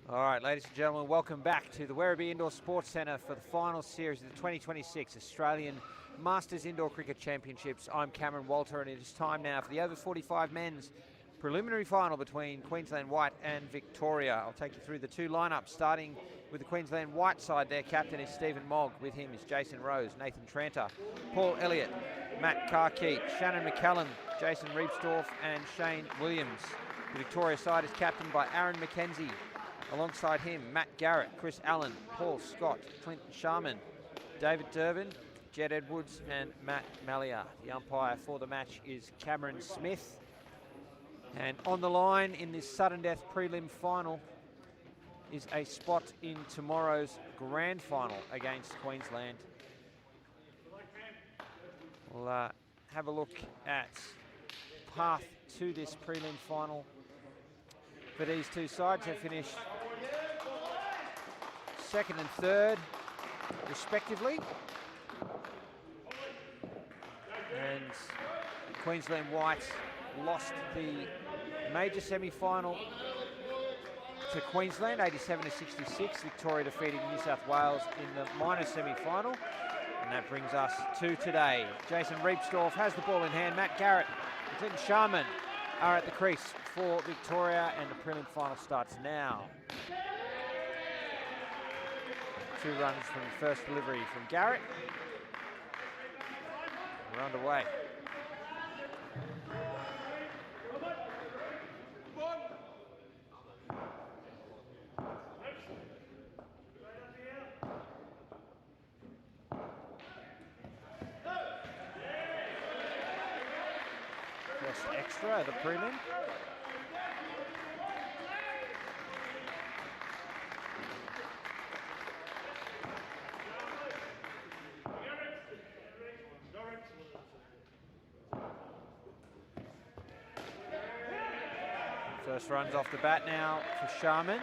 All right, ladies and gentlemen, welcome back to the Werribee Indoor Sports Centre for the final series of the 2026 Australian Masters Indoor Cricket Championships. I'm Cameron Walter, and it is time now for the over 45 men's preliminary final between Queensland White and Victoria. I'll take you through the two lineups, starting with the Queensland White side. Their captain is Stephen Mogg. With him is Jason Rose, Nathan Tranter, Paul Elliott, Matt Carkeet, Shannon McCallum, Jason Reepsdorf and Shane Williams. The Victoria side is captained by Aaron McKenzie. Alongside him, Matt Garrett, Chris Allen, Paul Scott, Clinton Sharman, David Durbin, Jed Edwards and Matt Mallier. The umpire for the match is Cameron Smith. And on the line in this sudden death prelim final is a spot in tomorrow's grand final against Queensland. We'll have a look at path to this prelim final for these two sides. Have finished second and third respectively, and Queensland White lost the major semi-final to Queensland 87-66, Victoria defeating New South Wales in the minor semi-final, and that brings us to today. Jason Reepsdorf has the ball in hand. Matt Garrett and Clinton Sharman are at the crease for Victoria, and the prelim final starts now. 2 runs from the first delivery from Garrett. We're underway. First extra of the prelim. First runs off the bat now for Sharman.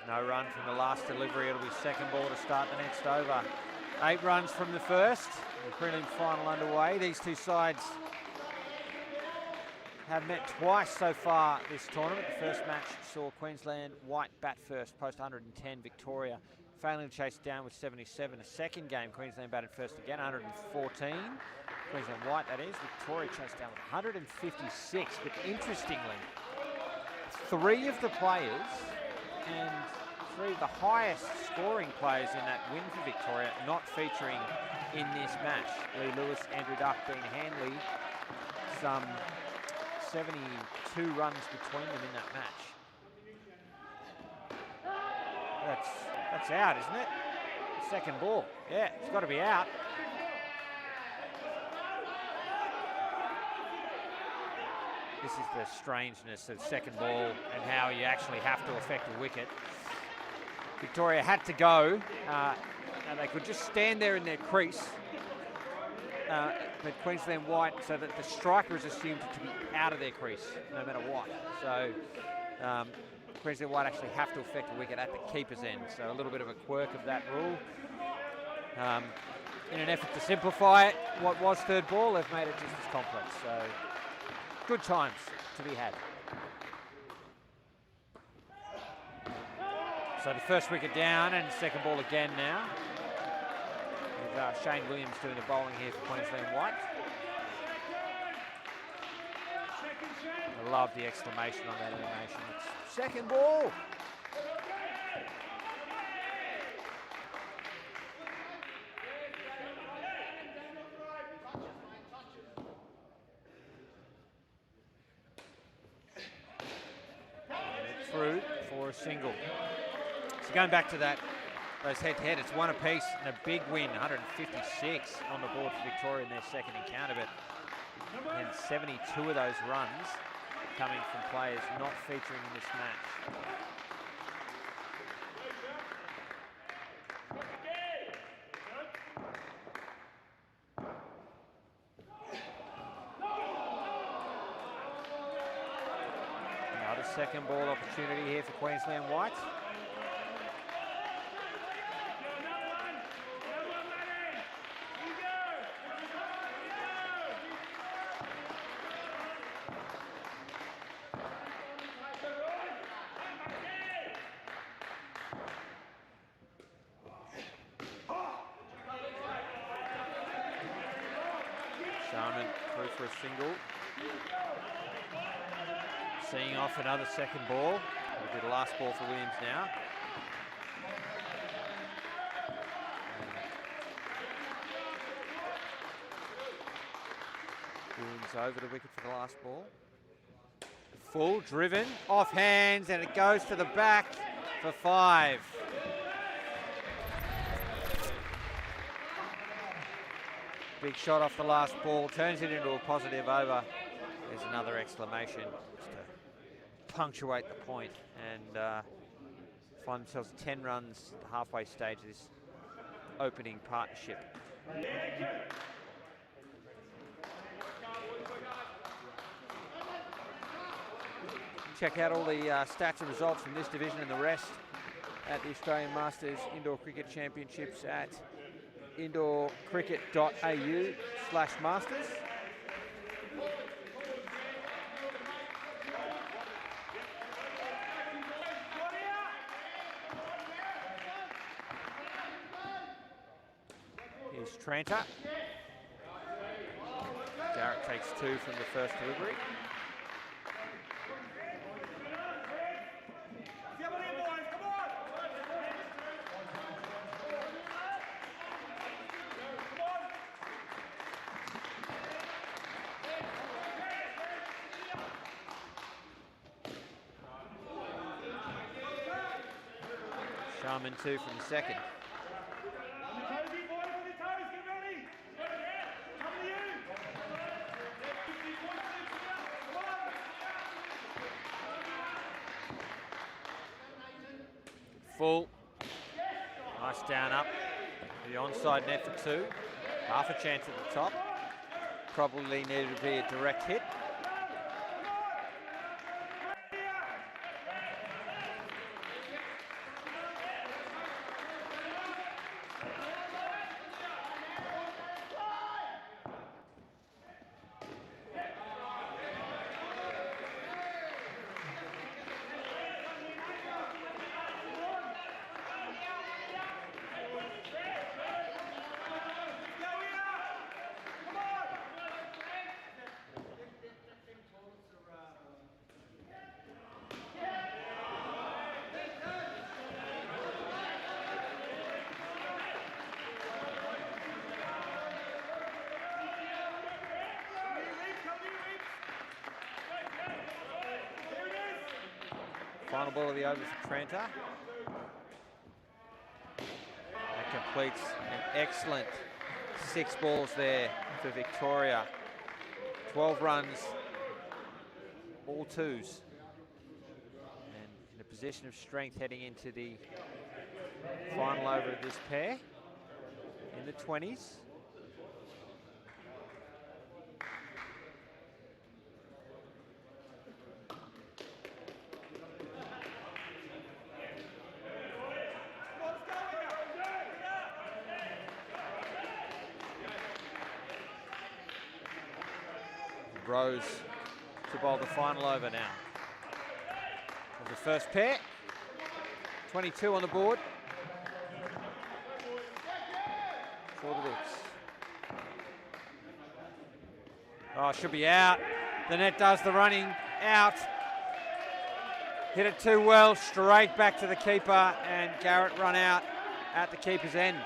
No run from the last delivery. It'll be second ball to start the next over. 8 runs from the first. The prelim final underway. These two sides have met twice so far this tournament. The first match saw Queensland White bat first, post 110, Victoria failing to chase down with 77. The second game, Queensland batted first again, 114. Queensland White, that is. Victoria chased down with 156. But interestingly, 3 of the players and 3 of the highest scoring players in that win for Victoria not featuring in this match. Lee Lewis, Andrew Duck, Dean Hanley, some 72 runs between them in that match. That's out, isn't it? Second ball. Yeah, it's got to be out. This is the strangeness of second ball and how you actually have to affect a wicket. Victoria had to go. And they could just stand there in their crease. But Queensland White, so that the striker is assumed to be out of their crease, no matter what. So Queensland White actually have to affect a wicket at the keeper's end. So a little bit of a quirk of that rule. In an effort to simplify it, what was third ball, they've made it just as complex. So good times to be had. So the first wicket down and second ball again now. With Shane Williams doing the bowling here for Queensland White. I love the exclamation on that animation. It's second ball. Through for a single. So going back to those head-to-head, it's one apiece and a big win, 156 on the board for Victoria in their second encounter, but and 72 of those runs coming from players not featuring in this match. Another second ball opportunity here for Queensland Whites. Through for a single. Seeing off another second ball. It'll be the last ball for Williams now. Williams over the wicket for the last ball. Full, driven, off hands, and it goes to the back for 5. Big shot off the last ball, turns it into a positive over. There's another exclamation just to punctuate the point, and find themselves 10 runs at the halfway stage of this opening partnership. Check out all the stats and results from this division and the rest at the Australian Masters Indoor Cricket Championships at indoorcricket.au/masters. Here's Tranter. Garrett takes 2 from the first delivery. Sharman 2 from the second. Full. Nice down up. The onside net for 2. Half a chance at the top. Probably needed to be a direct hit. Final ball of the over for Tranter. That completes an excellent 6 balls there for Victoria. 12 runs, all 2s. And in a position of strength heading into the final over of this pair in the 20s. Rose to bowl the final over now. Of the first pair, 22 on the board for the Vicks. Oh, should be out. The net does the running out. Hit it too well, straight back to the keeper, and Garrett run out at the keeper's end.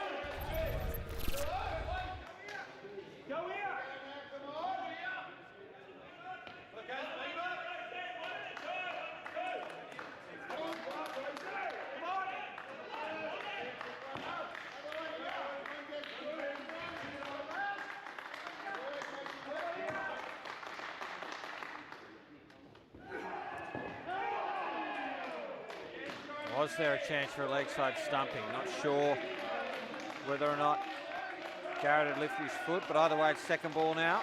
Was there a chance for a leg side stumping? Not sure whether or not Garrett had lifted his foot, but either way, it's second ball now.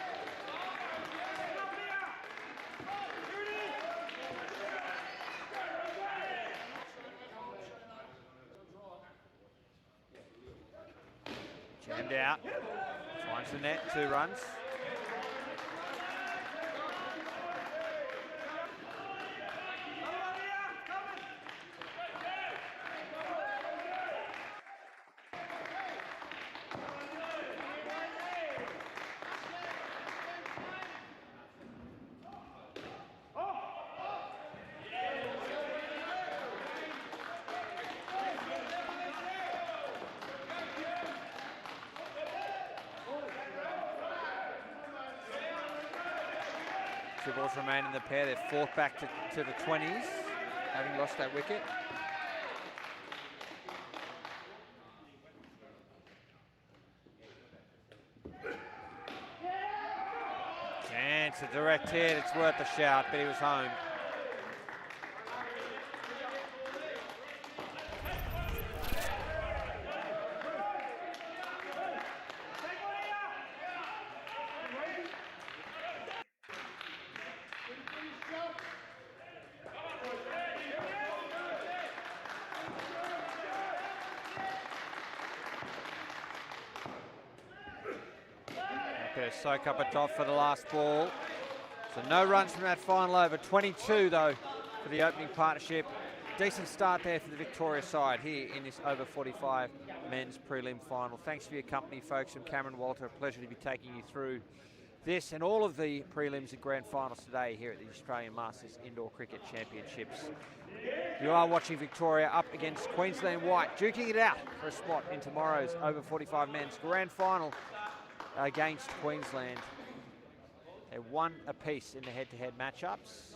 Jammed out, finds the net, 2 runs. Two balls remain in the pair. They're fourth back to the 20s, having lost that wicket. Chance, a direct hit. It's worth a shout, but he was home. Happy to soak up a top for the last ball. So no runs from that final over. 22 though for the opening partnership. Decent start there for the Victoria side here in this over 45 men's prelim final. Thanks for your company, folks. I'm Cameron Walter. A pleasure to be taking you through this and all of the prelims and grand finals today here at the Australian Masters Indoor Cricket Championships. You are watching Victoria up against Queensland White, duking it out for a spot in tomorrow's over 45 men's grand final against Queensland. They're 1 apiece in the head-to-head matchups,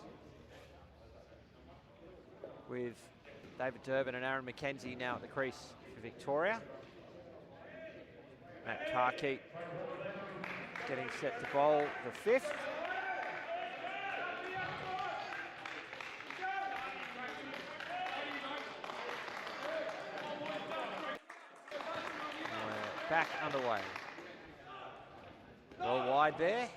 with David Durbin and Aaron McKenzie now at the crease for Victoria. Matt Karki getting set to bowl the 5th. We're back underway. Well wide there.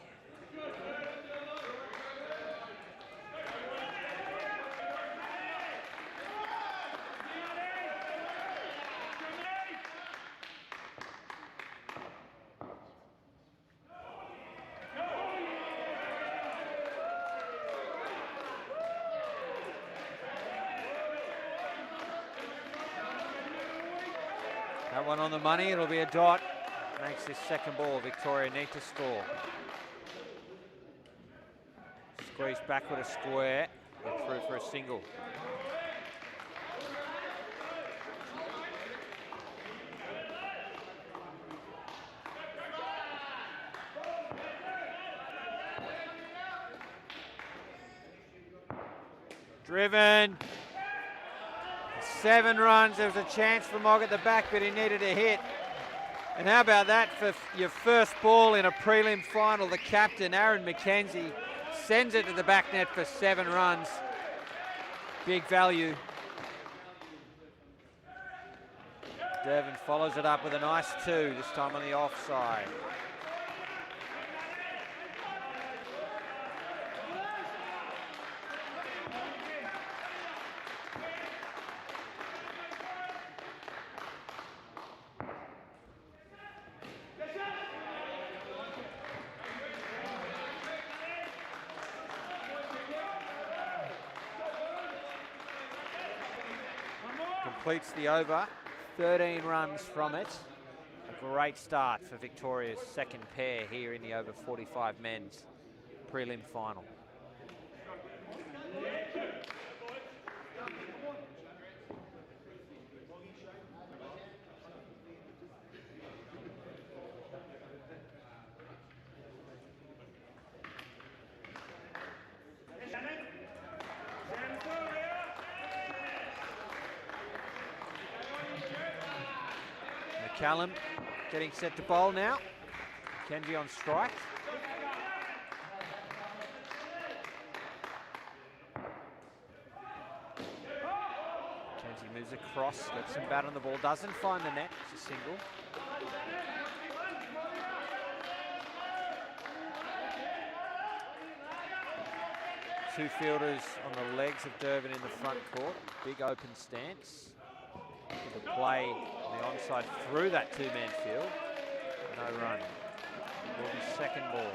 That one on the money, it'll be a dot. Makes this second ball, Victoria need to score. Squeeze backward a square, and through for a single. Driven. 7 runs. There was a chance for Mogg at the back, but he needed a hit. And how about that for your first ball in a prelim final? The captain, Aaron McKenzie, sends it to the back net for 7 runs. Big value. Durbin follows it up with a nice 2, this time on the offside. Completes the over, 13 runs from it. A great start for Victoria's second pair here in the over 45 men's prelim final. McCallum getting set to bowl now. Kenji on strike. Kenji moves across, gets some bat on the ball, doesn't find the net, it's a single. Two fielders on the legs of Durban in the front court, big open stance. The play on the onside through that two-man field. No run. It will be second ball.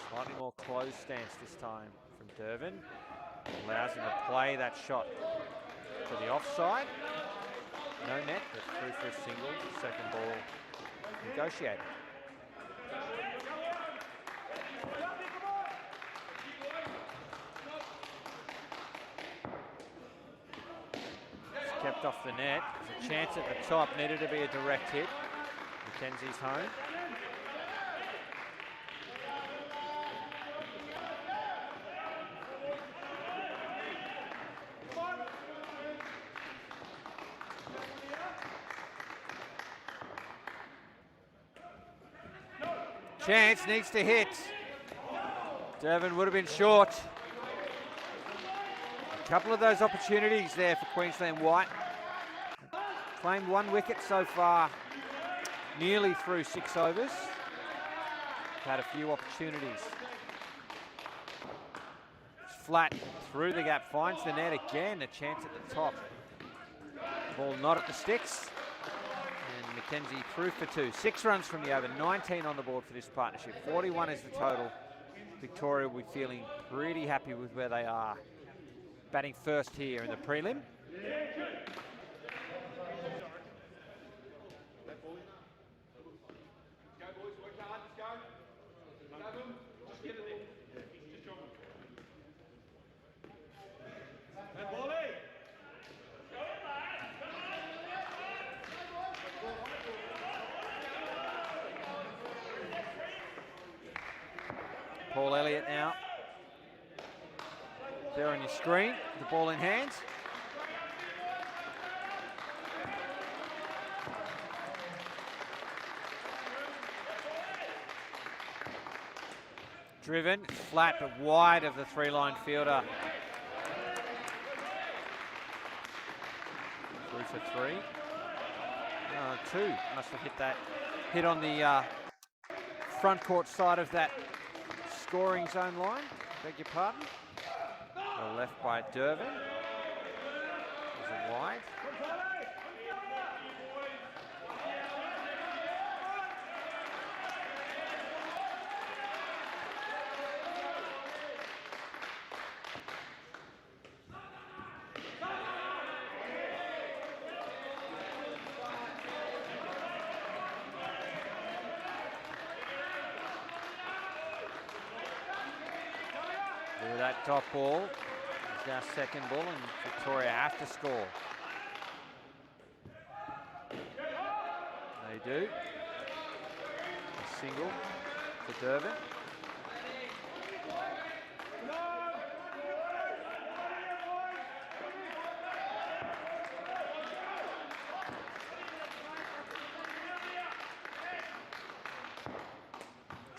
Slightly more closed stance this time from Durban. Allows him to play that shot to the offside. No net, but through for a single. Second ball negotiated. Kept off the net. There's a chance at the top, needed to be a direct hit. Mackenzie's home. Chance, needs to hit. Durban would have been short. A couple of those opportunities there for Queensland White. Claimed one wicket so far, nearly through 6 overs. Had a few opportunities. It's flat through the gap, finds the net again, a chance at the top. Ball not at the sticks. And Mackenzie through for 2. 6 runs from the over, 19 on the board for this partnership. 41 is the total. Victoria will be feeling pretty happy with where they are. Batting first here in the prelim. Paul Elliott now. There on your screen, the ball in hands. Driven, flat but wide of the 3-line fielder. Through for 3. 2, must have hit that. Hit on the front court side of that scoring zone line, beg your pardon. Left by Durban. Is it wide? With that top ball. Now second ball and Victoria have to score. They do. A single for Durban.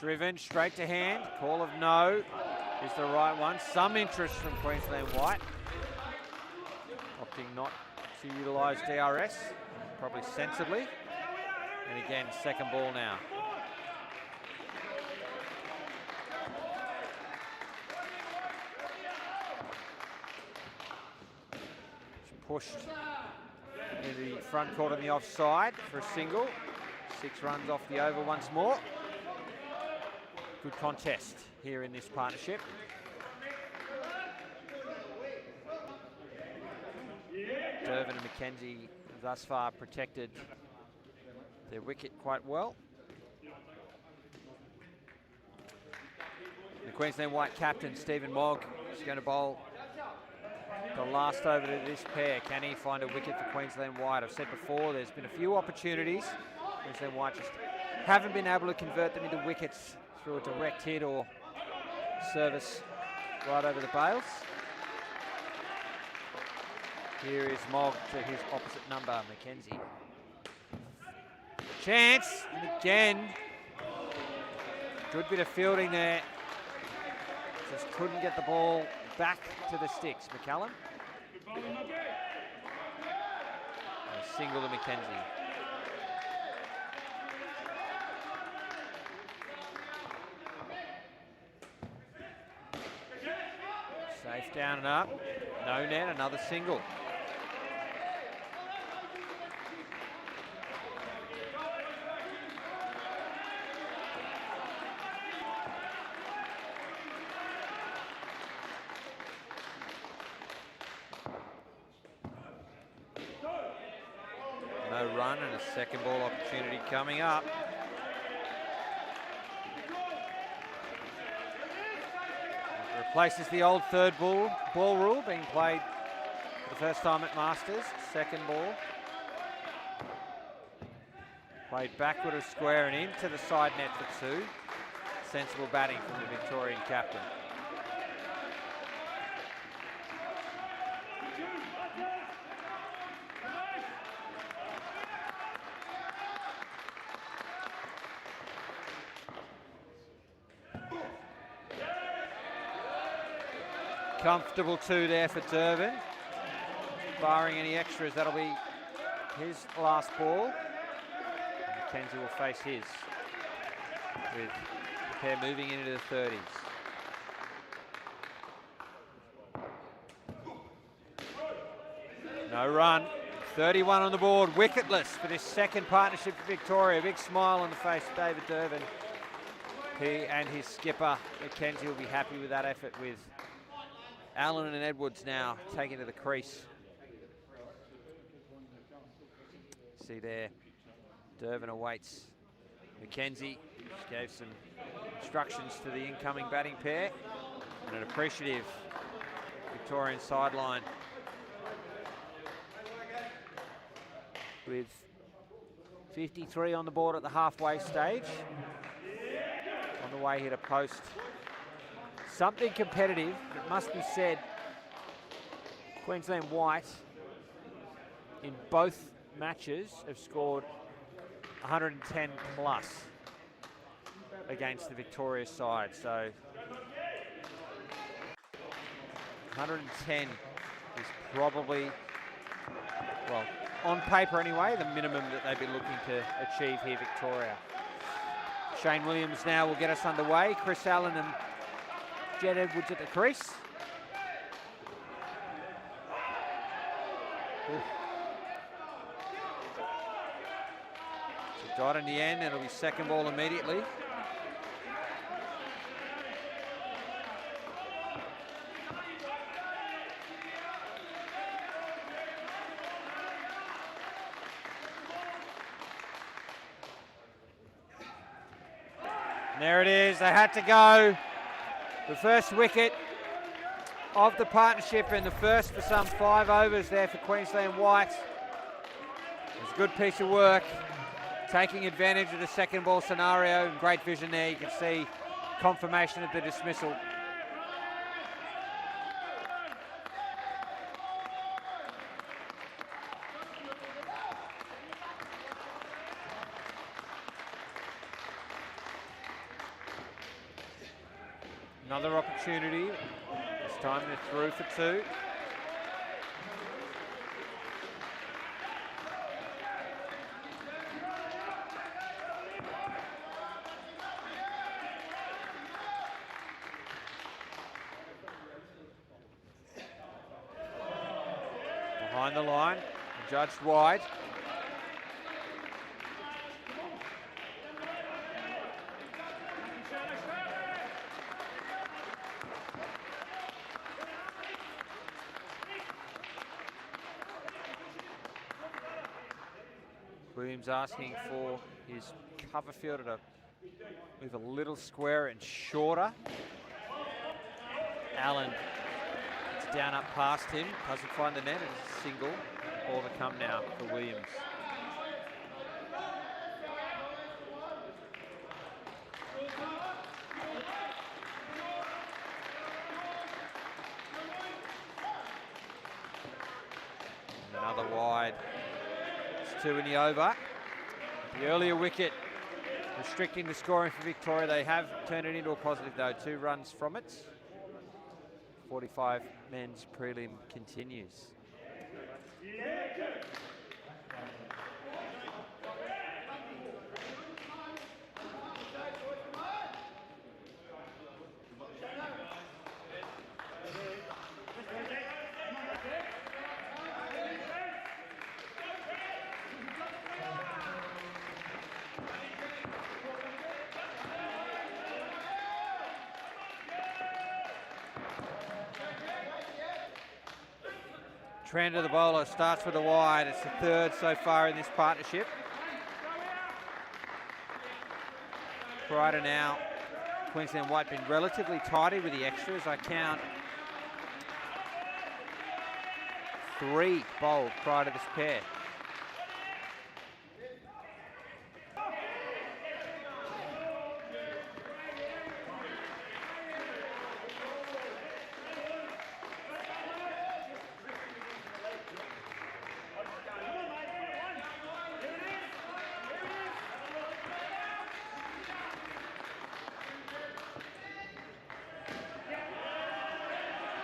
Driven straight to hand. Call of no is the right one. Some interest from Queensland White. Opting not to utilise DRS, probably sensibly. And again, second ball now. It's pushed into the front court on the offside for a single. 6 runs off the over once more. Good contest here in this partnership. Durban and Mackenzie thus far protected their wicket quite well. The Queensland White captain, Stephen Mogg, is going to bowl the last over to this pair. Can he find a wicket for Queensland White? I've said before, there's been a few opportunities. Queensland White just haven't been able to convert them into wickets through a direct hit or service right over the bails. Here is Mogg to his opposite number, Mackenzie. Chance, and again, good bit of fielding there. Just couldn't get the ball back to the sticks, McCallum. And a single to Mackenzie. Safe down and up. No net, another single. No run and a second ball opportunity coming up. Replaces the old third ball rule being played for the first time at Masters. Second ball. Played backward of square and into the side net for two. Sensible batting from the Victorian captain. Comfortable two there for Durban. Barring any extras, that'll be his last ball. And Mackenzie will face his, with the pair moving into the 30s. No run. 31 on the board, wicketless for this second partnership for Victoria. Big smile on the face of David Durban. He and his skipper, Mackenzie, will be happy with that effort, with Allen and Edwards now taking to the crease. See there, Durban awaits Mackenzie. Just gave some instructions to the incoming batting pair. And an appreciative Victorian sideline with 53 on the board at the halfway stage. On the way here to post something competitive, it must be said. Queensland White in both matches have scored 110 plus against the Victoria side. So 110 is probably, well, on paper anyway, the minimum that they'd be looking to achieve here, Victoria. Shane Williams now will get us underway. Chris Allen and Jed Edwards at the crease. It's a dot in the end, and it'll be second ball immediately. And there it is, they had to go. The first wicket of the partnership, and the first for some 5 overs there for Queensland White. It's a good piece of work, taking advantage of the second ball scenario, and great vision there. You can see confirmation of the dismissal. Another opportunity, this time they're through for two. Behind the line, judged wide. Williams asking for his cover fielder to move a little squarer and shorter. Allen gets down up past him, doesn't find the net, and it's a single. Ball to come now for Williams. Another wide. It's 2 in the over. The earlier wicket restricting the scoring for Victoria. They have turned it into a positive though. 2 runs from it. 45 men's prelim continues. Trend of the bowler starts with a wide. It's the 3rd so far in this partnership. Prior to now, Queensland White been relatively tidy with the extras. I count 3 bowled prior to this pair.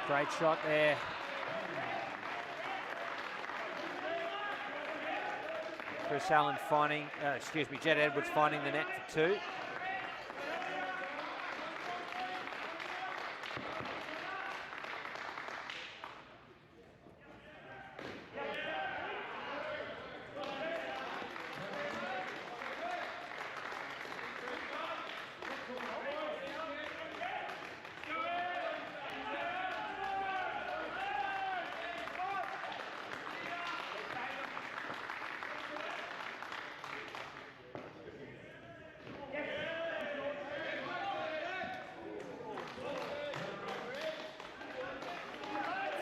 Great shot there. Chris Allen finding, Jed Edwards finding the net for 2.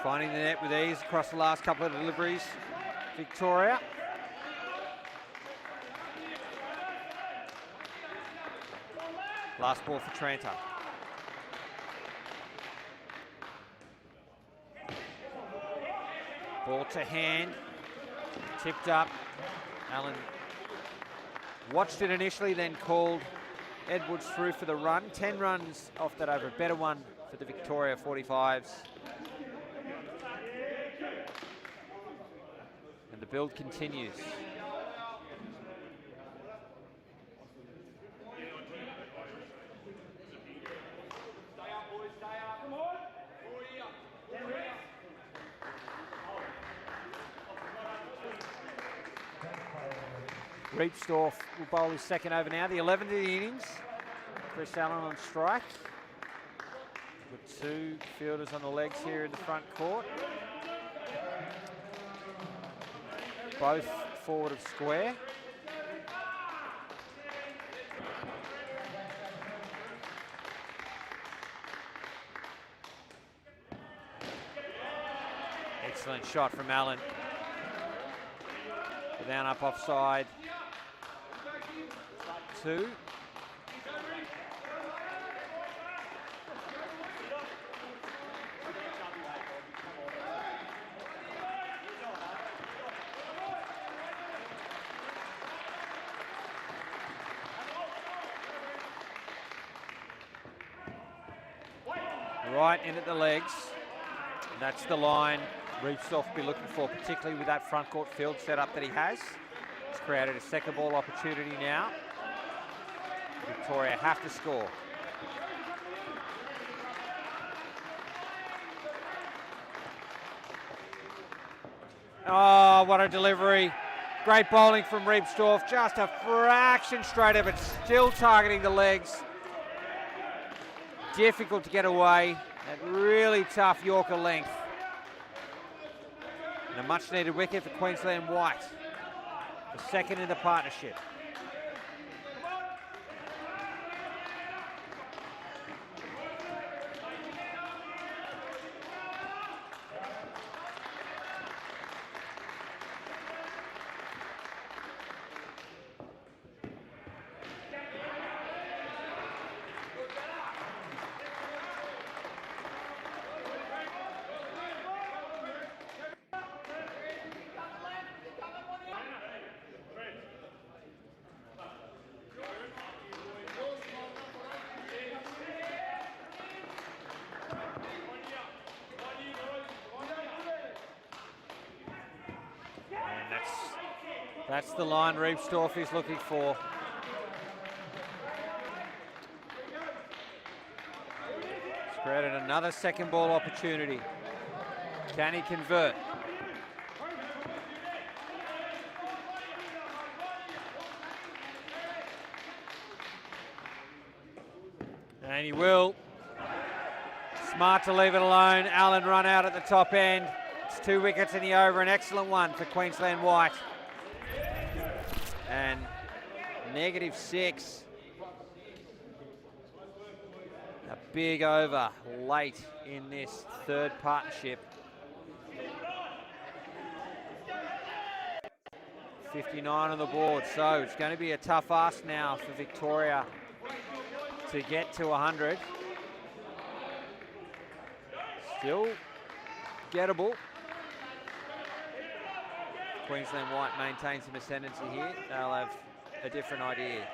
Finding the net with ease across the last couple of deliveries, Victoria. Last ball for Tranter. Ball to hand, tipped up. Allen watched it initially, then called Edwards through for the run. 10 runs off that over, a better one for the Victoria 45's. And the build continues. Reepstorff will bowl his second over now, the 11th of the innings. Chris Allen on strike. With 2 fielders on the legs here in the front court. Both forward of square. Excellent shot from Allen. Down up offside. 2. Right in at the legs. And that's the line Reepstorff will be looking for, particularly with that front court field setup that he has. He's created a second ball opportunity now. Victoria have to score. Oh, what a delivery. Great bowling from Reepstorff. Just a fraction straighter, but still targeting the legs. Difficult to get away. That really tough Yorker length. And a much needed wicket for Queensland White. the second in the partnership. That's the line Reepsdorf is looking for. He's created another second ball opportunity. Can he convert? And he will. Smart to leave it alone. Allen run out at the top end. It's 2 wickets in the over, an excellent one for Queensland White. And -6. A big over late in this third partnership. 59 on the board, so it's going to be a tough ask now for Victoria to get to 100. Still gettable. Queensland White maintains some ascendancy here. They'll have a different idea.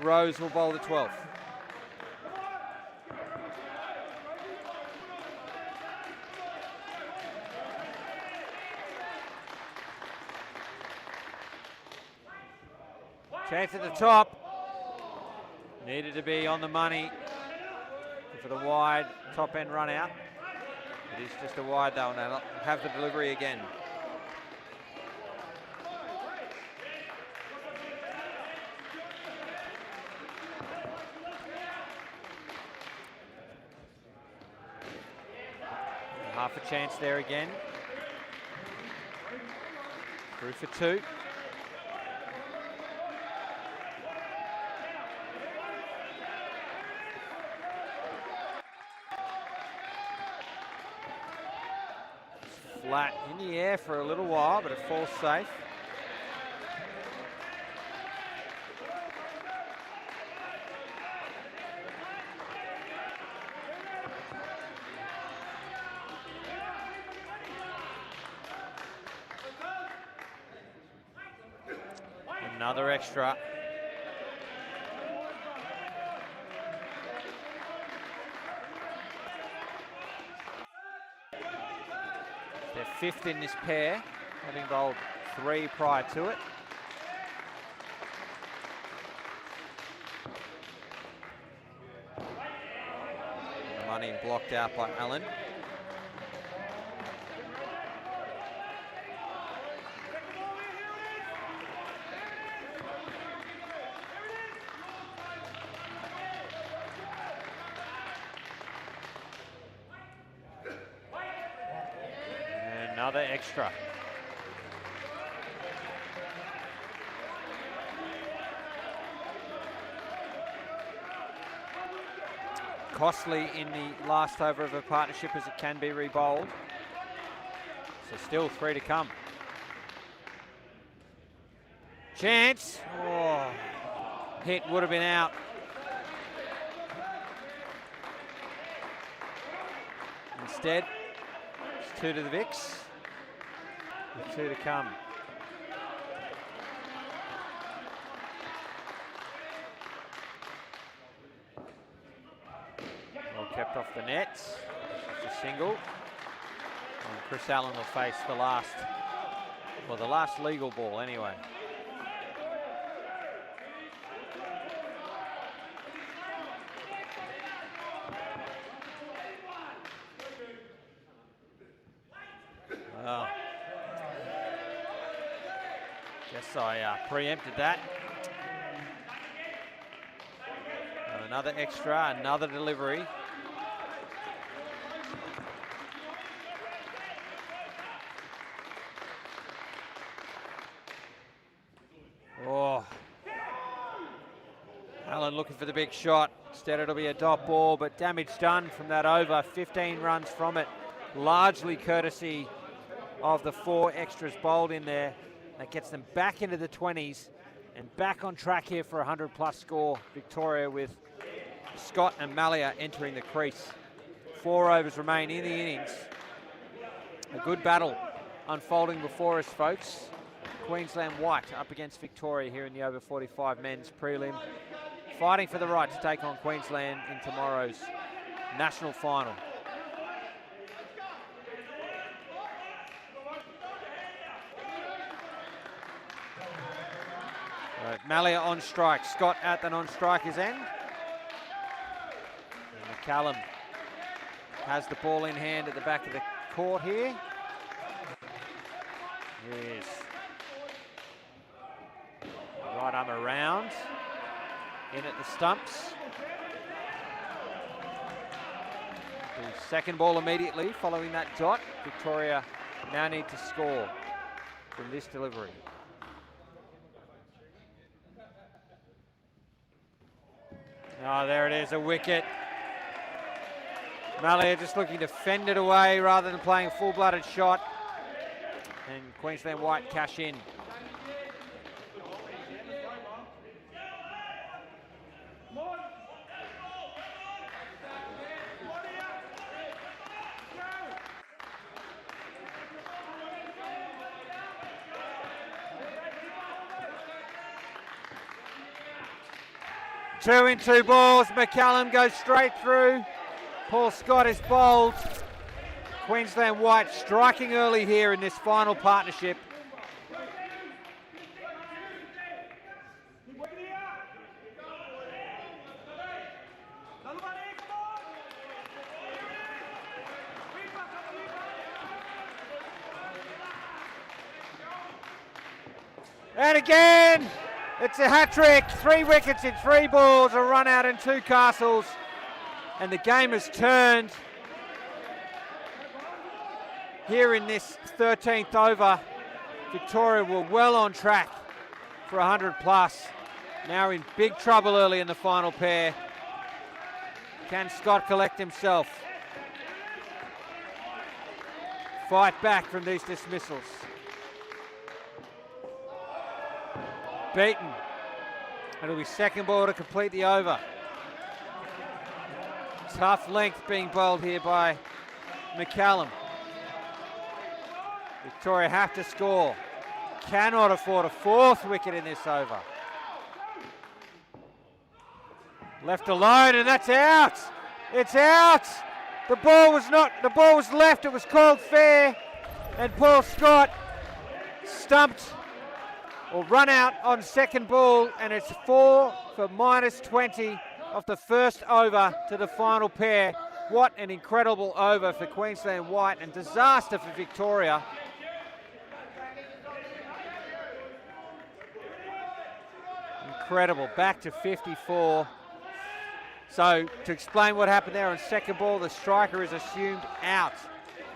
Rose will bowl the 12th. Chance at the top. Needed to be on the money for the wide top end run out. It is just a wide though, and they'll have the delivery again. Half a chance there again. Through for 2. Flat in the air for a little while, but it falls safe. Another extra. They're 5th in this pair, having bowled 3 prior to it. Money blocked out by Allen. Another extra. Costly in the last over of a partnership as it can be re-bowled. So still 3 to come. Chance. Oh, hit would have been out. Instead, it's 2 to the Vicks. With 2 to come. Well kept off the nets. Just a single. And Chris Allen will face the last legal ball anyway. Well, guess I preempted that. And another extra, another delivery. Allen looking for the big shot. Instead it'll be a dot ball, but damage done from that over. 15 runs from it, largely courtesy of the 4 extras bowled in there. That gets them back into the 20s and back on track here for a 100+ score. Victoria with Scott and Malia entering the crease. 4 overs remain in the innings. A good battle unfolding before us, folks. Queensland White up against Victoria here in the over 45 men's prelim, fighting for the right to take on Queensland in tomorrow's national final. Right, Malia on strike, Scott at the non-striker's end. And McCallum has the ball in hand at the back of the court here. Yes. Right arm around, in at the stumps. The second ball immediately following that dot. Victoria now need to score from this delivery. Oh, there it is, a wicket. Malia just looking to fend it away rather than playing a full-blooded shot. And Queensland White cash in. Two in 2 balls. McCallum goes straight through. Paul Scott is bowled. Queensland White striking early here in this final partnership. And again, it's a hat-trick. 3 wickets in 3 balls, a run out in 2 castles. And the game has turned here in this 13th over. Victoria were well on track for 100+. Now in big trouble early in the final pair. Can Scott collect himself? Fight back from these dismissals. Beaten. It'll be second ball to complete the over. Tough length being bowled here by McCallum. Victoria have to score. Cannot afford a 4th wicket in this over. Left alone, and that's out. It's out. The ball was left. It was called fair, and Paul Scott stumped or run out on second ball, and it's 4 for -20 of the first over to the final pair. What an incredible over for Queensland White and disaster for Victoria. Incredible, back to 54. So to explain what happened there on second ball, the striker is assumed out.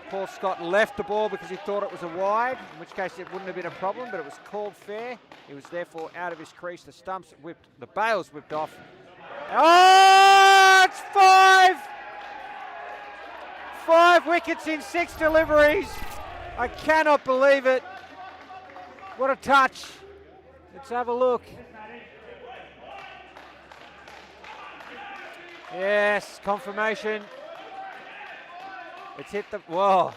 Paul Scott left the ball because he thought it was a wide, in which case it wouldn't have been a problem, but it was called fair. He was therefore out of his crease. The stumps whipped, the bails whipped off. Oh, it's 5! 5 wickets in 6 deliveries. I cannot believe it. What a touch. Let's have a look. Yes, confirmation. It's hit the, whoa.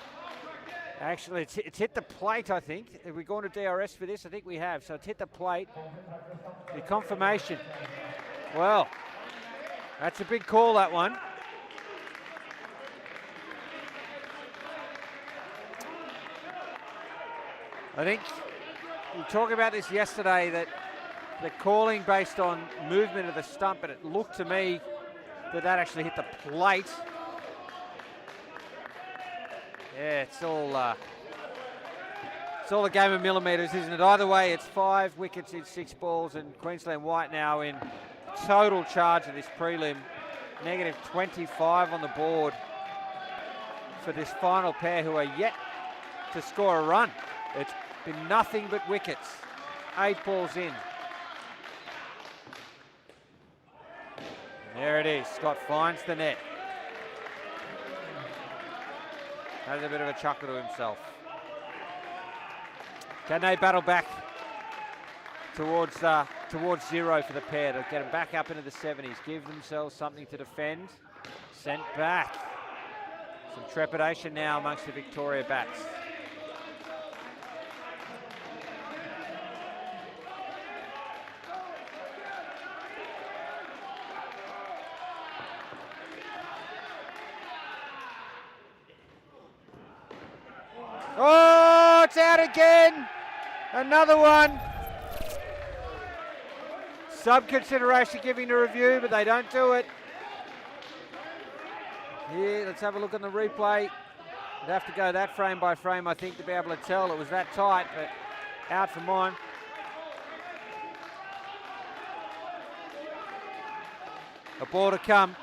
Actually, it's hit the plate, I think. Have we gone to DRS for this? I think we have. So it's hit the plate. The confirmation. Well, that's a big call, that one. I think we were talking about this yesterday, that the calling based on movement of the stump, but it looked to me that actually hit the plate. Yeah, it's all a game of millimetres, isn't it? Either way, it's 5 wickets in 6 balls, and Queensland White now in total charge of this prelim. -25 on the board for this final pair, who are yet to score a run. It's been nothing but wickets. 8 balls in. There it is. Scott finds the net. Has a bit of a chuckle to himself. Can they battle back towards zero for the pair to get them back up into the 70s? Give themselves something to defend. Sent back. Some trepidation now amongst the Victoria bats. Oh, it's out again. Another one. Sub consideration giving the review, but they don't do it. Here, let's have a look on the replay. You'd have to go that frame by frame, I think, to be able to tell it was that tight, but out for mine. A ball to come.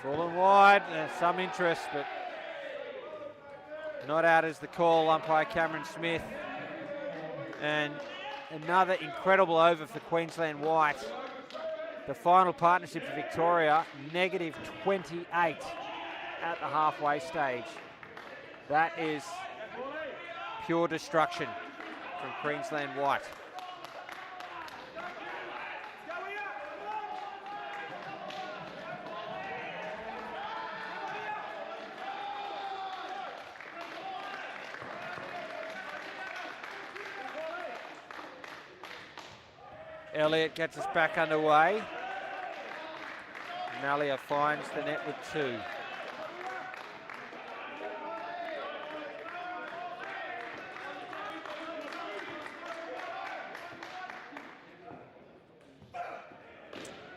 Full and wide, there's some interest, but not out as the call, umpire Cameron Smith. And another incredible over for Queensland White. The final partnership for Victoria, -28 at the halfway stage. That is pure destruction from Queensland White. Elliott gets us back underway. Malia finds the net with 2.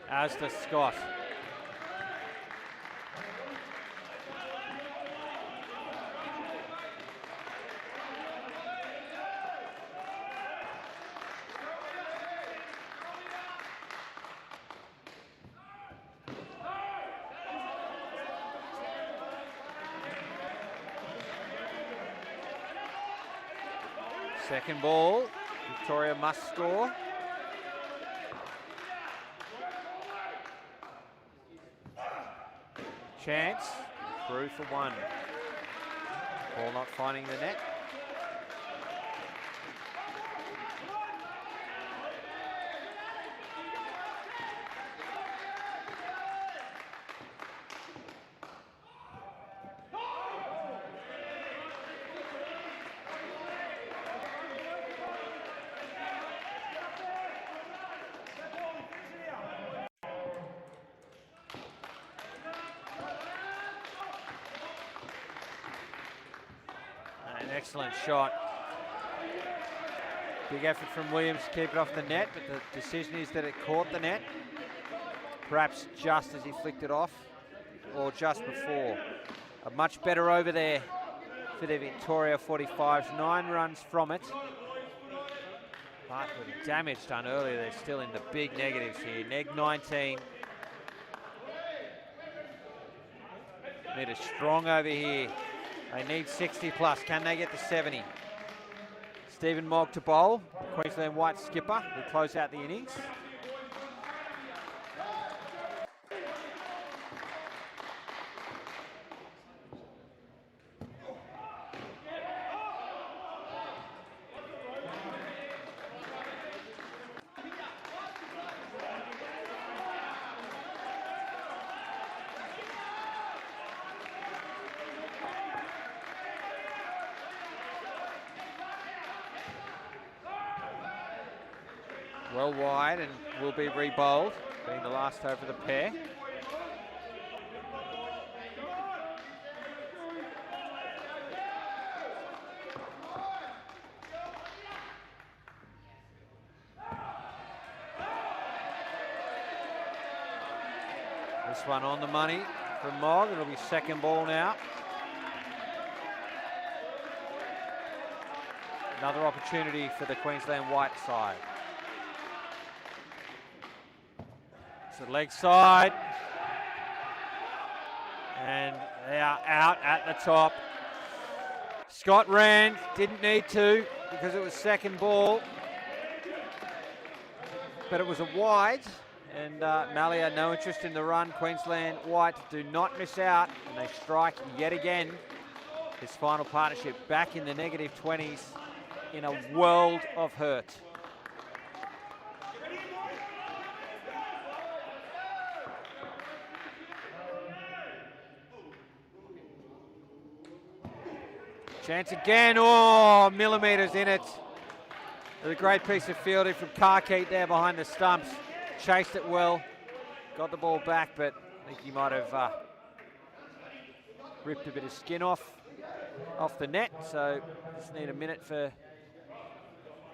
As does Scott. Second ball, Victoria must score. Chance, through for 1. Ball not finding the net. Excellent shot. Big effort from Williams to keep it off the net, but the decision is that it caught the net. Perhaps just as he flicked it off, or just before. A much better over there for the Victoria 45's. 9 runs from it. But with the damage done earlier, they're still in the big negatives here. Neg 19. Need a strong over here. They need 60 plus. Can they get to 70? Stephen Mogg to bowl. Queensland White skipper will close out the innings. Well wide and will be re-bowled, being the last over the pair. This one on the money from Mogg. It'll be second ball now. Another opportunity for the Queensland White side. It's the leg side. And they are out at the top. Scott ran, didn't need to because it was second ball. But it was a wide, and Malia, no interest in the run. Queensland White do not miss out, and they strike yet again. This final partnership back in the negative 20s in a world of hurt. Chance again, oh, millimetres in it. A great piece of fielding from Karkeet there behind the stumps. Chased it well, got the ball back, but I think he might have ripped a bit of skin off the net, so just need a minute for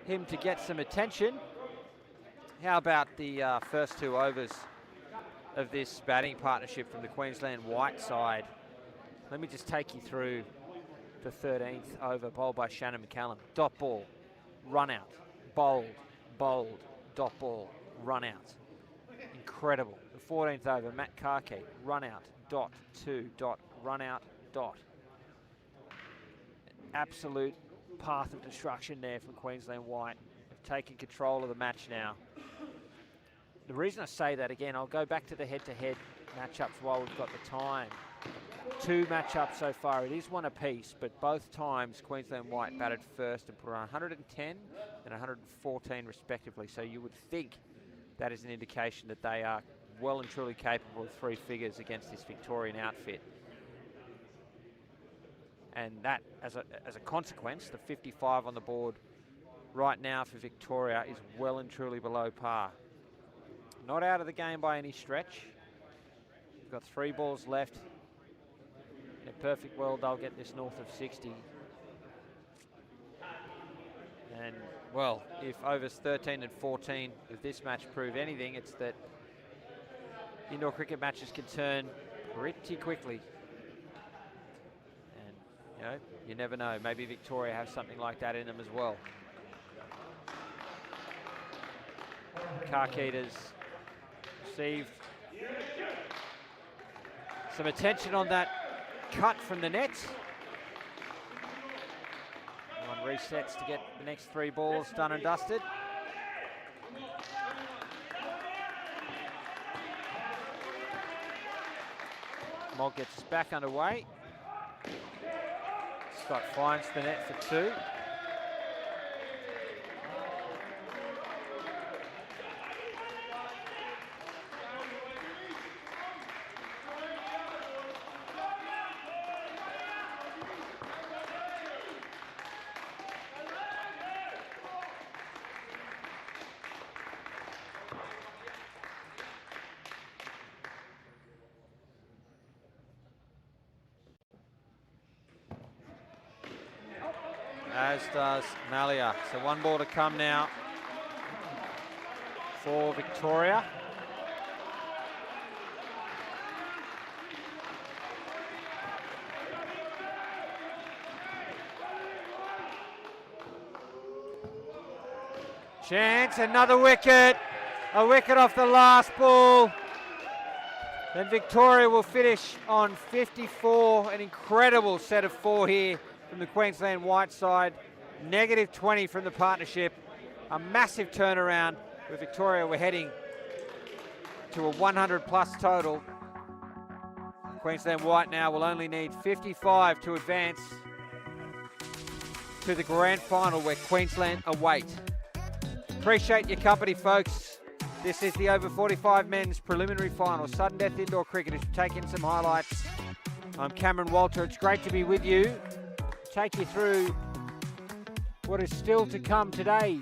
him to get some attention. How about the first 2 overs of this batting partnership from the Queensland White side? Let me just take you through the 13th over, bowled by Shannon McCallum. Dot ball, run out, bowled, dot ball, run out. Incredible. The 14th over, Matt Karkeet, run out, dot, 2, dot, run out, dot. Absolute path of destruction there from Queensland White. They've taken control of the match now. The reason I say that, again, I'll go back to the head-to-head matchups while we've got the time. 2 matchups so far. It is one apiece, but both times Queensland White batted first and put on 110 and 114 respectively. So you would think that is an indication that they are well and truly capable of 3 figures against this Victorian outfit. And that, as a consequence, the 55 on the board right now for Victoria is well and truly below par. Not out of the game by any stretch. We've got 3 balls left. In a perfect world, they'll get this north of 60. And, well, if overs 13 and 14 of this match prove anything, it's that indoor cricket matches can turn pretty quickly. And, you know, you never know. Maybe Victoria have something like that in them as well. Karkeet has received some attention on that cut from the net. One resets to get the next 3 balls done and dusted. Mog gets us back underway. Scott finds the net for 2. As does Malia. So 1 ball to come now for Victoria. Chance, another wicket. A wicket off the last ball. Then Victoria will finish on 54. An incredible set of 4 here from the Queensland White side. Negative 20 from the partnership. A massive turnaround with Victoria. We're heading to a 100 plus total. Queensland White now will only need 55 to advance to the grand final where Queensland await. Appreciate your company, folks. This is the over 45 men's preliminary final. Sudden death indoor cricket is taking some highlights. I'm Cameron Walter. It's great to be with you. Take you through what is still to come today,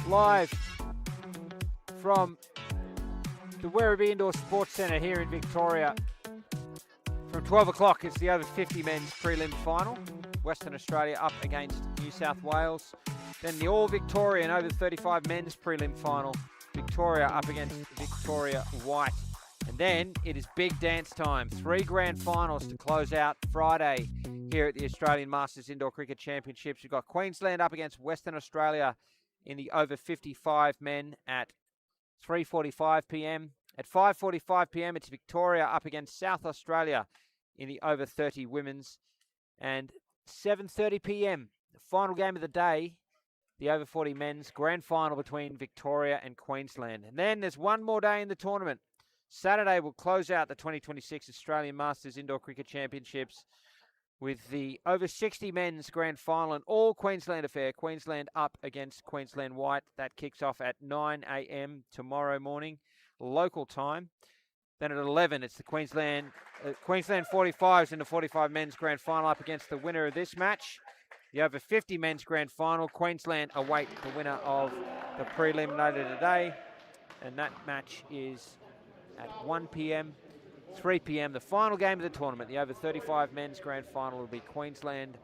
live from the Werribee Indoor Sports Centre here in Victoria. From 12 o'clock, it's the over 50 men's prelim final. Western Australia up against New South Wales. Then the all Victorian over 35 men's prelim final. Victoria up against Victoria White. And then it is big dance time. 3 grand finals to close out Friday here at the Australian Masters Indoor Cricket Championships. We've got Queensland up against Western Australia in the over 55 men at 3:45 p.m. At 5:45 p.m. it's Victoria up against South Australia in the over 30 women's. And 7:30 p.m. The final game of the day, the over 40 men's grand final between Victoria and Queensland. And then there's one more day in the tournament. Saturday will close out the 2026 Australian Masters Indoor Cricket Championships with the over 60 men's grand final, an all Queensland affair. Queensland up against Queensland White. That kicks off at 9 a.m. tomorrow morning, local time. Then at 11, it's the Queensland 45's in the 45 men's grand final up against the winner of this match. The over 50 men's grand final, Queensland await the winner of the prelim later today. And that match is at 1 p.m. 3 p.m. The final game of the tournament, the over 35 men's grand final, will be Queensland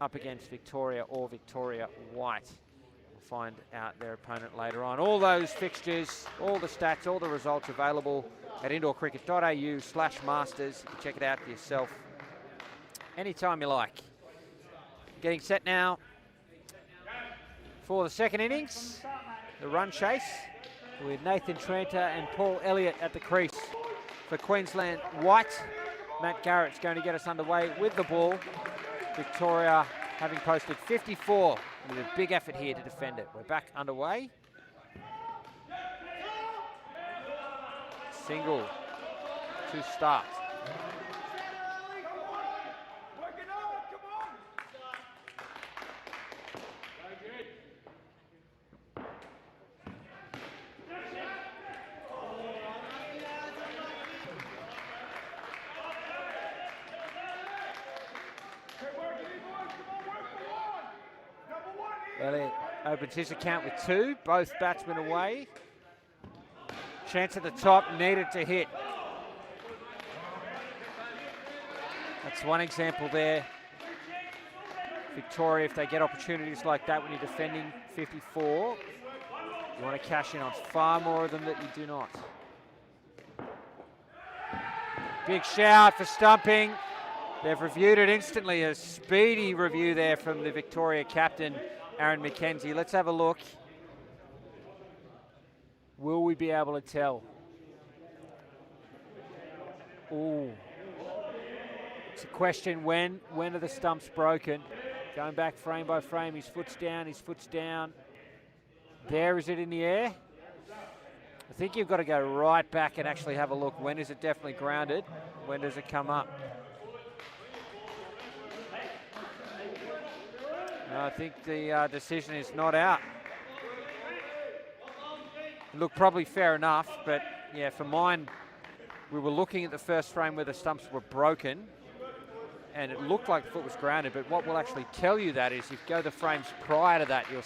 up against Victoria or Victoria White. We'll find out their opponent later on. All those fixtures, all the stats, all the results available at indoorcricket.au/masters. You can check it out for yourself anytime you like. Getting set now for the second innings, the run chase, with Nathan Tranter and Paul Elliott at the crease. For Queensland White, Matt Garrett's going to get us underway with the ball. Victoria having posted 54 with a big effort here to defend it. We're back underway. Single to start. Elliott opens his account with 2, both batsmen away. Chance at the top, needed to hit. That's one example there. Victoria, if they get opportunities like that when you're defending 54, you want to cash in on far more of them that you do not. Big shout for stumping. They've reviewed it instantly. A speedy review there from the Victoria captain, Aaron McKenzie. Let's have a look. Will we be able to tell? Ooh. It's a question, when are the stumps broken? Going back frame by frame, his foot's down, his foot's down. There, is it in the air? I think you've got to go right back and actually have a look. When is it definitely grounded? When does it come up? No, I think the decision is not out. Look, probably fair enough, but yeah, for mine, we were looking at the first frame where the stumps were broken, and it looked like the foot was grounded, but what will actually tell you that is if you go the frames prior to that, you'll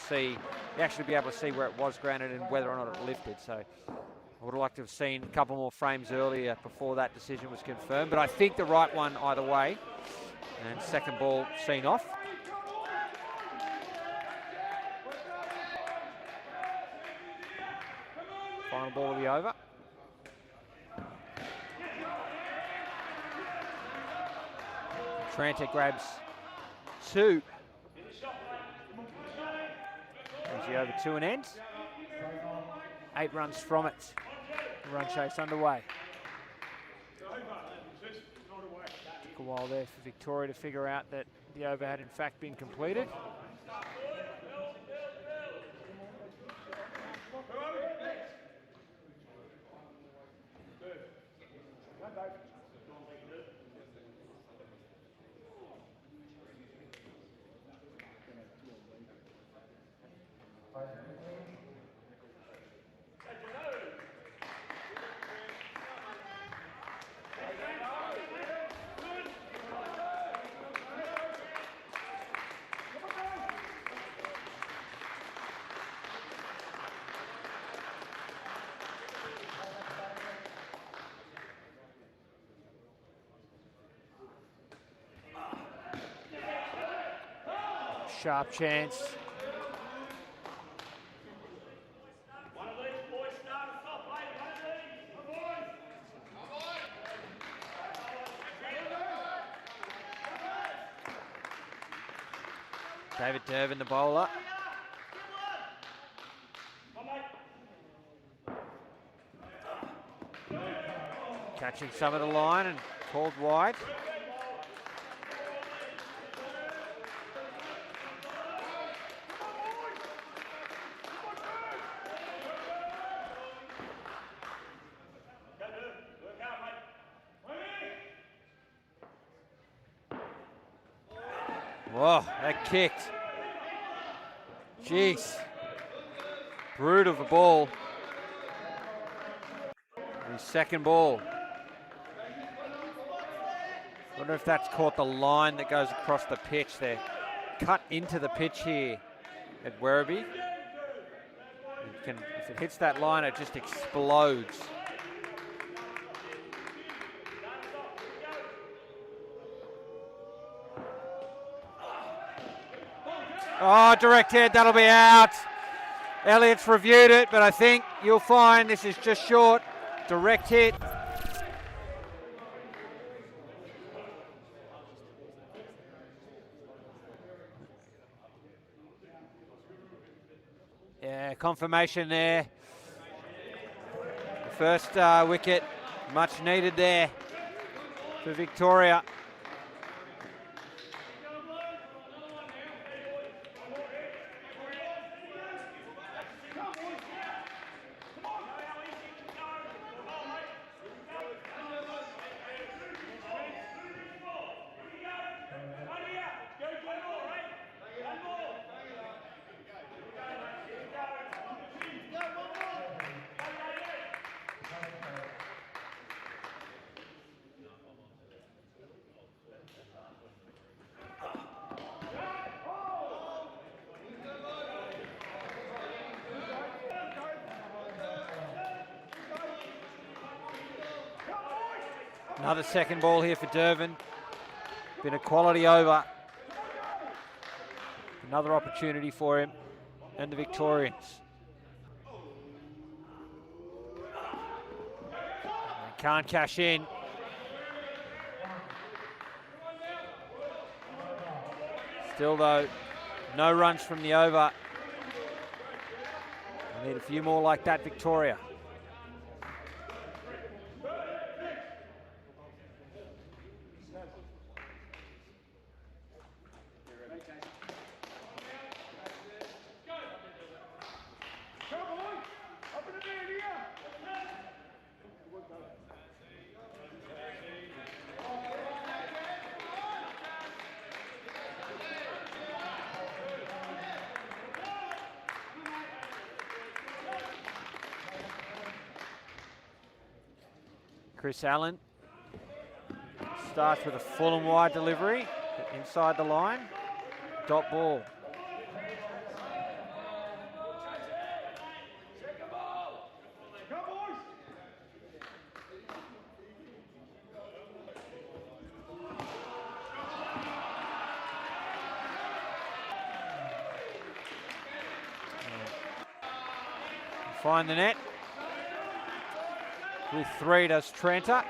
actually be able to see where it was grounded and whether or not it lifted. So I would have liked to have seen a couple more frames earlier before that decision was confirmed, but I think the right one either way. And second ball seen off. Final ball will be over. Tranter grabs 2. Brings you over to an end. 8 runs from it. The run chase underway. Took a while there for Victoria to figure out that the over had in fact been completed. Sharp chance. David Durbin, the bowler. Catching some of the line and called wide. Whoa, that kicked. Jeez. Brutal the ball. His second ball. Wonder if that's caught the line that goes across the pitch there. Cut into the pitch here at Werribee. If it hits that line, it just explodes. Oh, direct head, that'll be out. Elliott's reviewed it, but I think you'll find this is just short. Direct hit. Yeah, confirmation there. The first wicket, much needed there for Victoria. Another second ball here for Durban. Been a quality over. Another opportunity for him and the Victorians. They can't cash in. Still though, no runs from the over. They need a few more like that, Victoria. Chris Allen starts with a full and wide delivery inside the line. Dot ball. Find the net. With three does Trenta.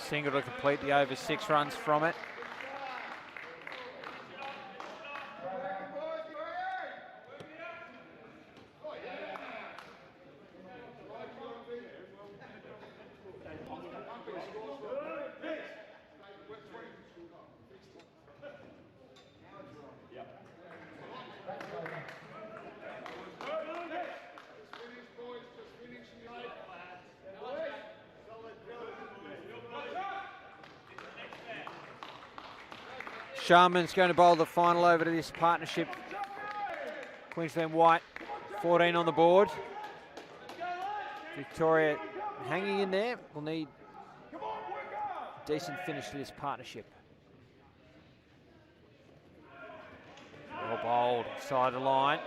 Single to complete the over 6 runs from it. Sharman's going to bowl the final over to this partnership. Queensland White, 14 on the board. Victoria hanging in there. Will need a decent finish to this partnership. Oh, Bowled inside the line.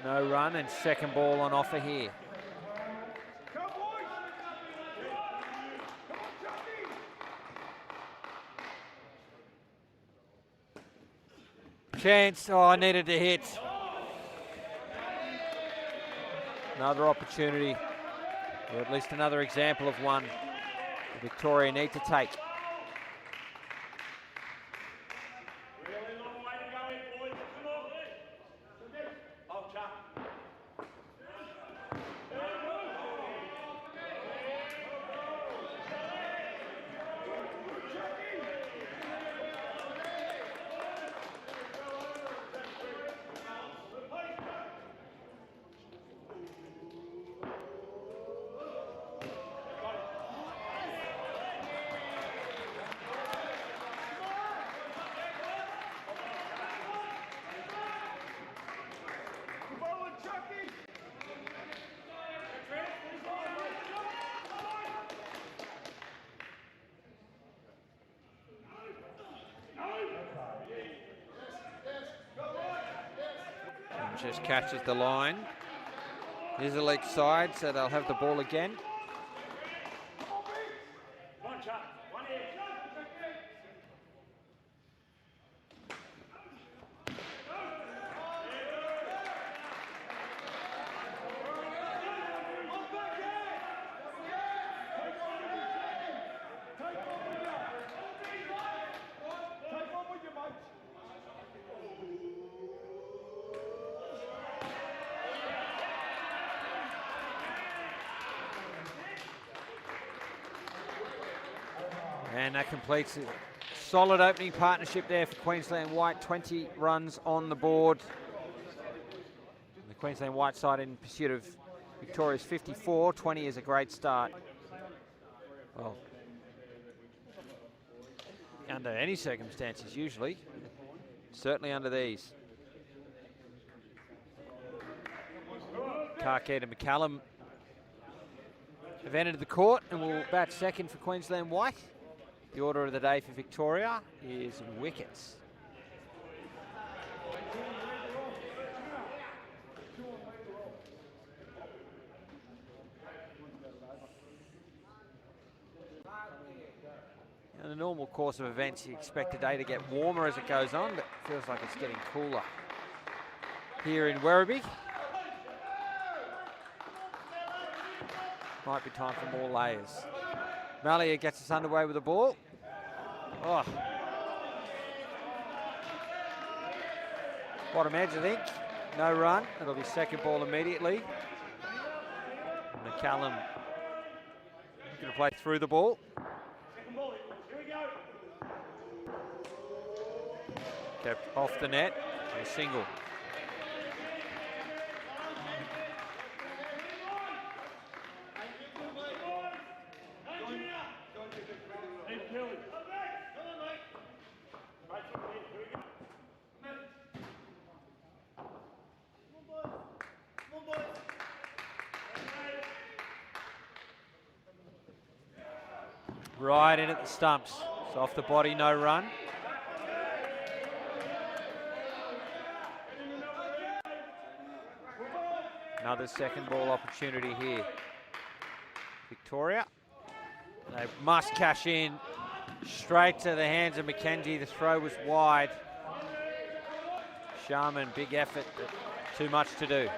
No run, and second ball on offer here. Chance. Oh, I needed to hit. Another opportunity, or at least another example of one that Victoria need to take. Just catches the line. Here's the leg side, so they'll have the ball again. And that completes it. Solid opening partnership there for Queensland White. 20 runs on the board. The Queensland White side in pursuit of Victoria's 54. 20 is a great start. Well, under any circumstances usually. Certainly under these. Carkett and McCallum have entered the court and will bat second for Queensland White. The order of the day for Victoria is wickets. In the normal course of events, you expect the day to get warmer as it goes on, but it feels like it's getting cooler here in Werribee. Might be time for more layers. Malia gets us underway with the ball. Oh. Bottom edge, I think. No run. It'll be second ball immediately. McCallum going to play through the ball. Kept off the net. A single. Right in at the stumps. It's off the body, no run. Another second ball opportunity here. Victoria. They must cash in. Straight to the hands of McKenzie. The throw was wide. Sharman, big effort, but too much to do.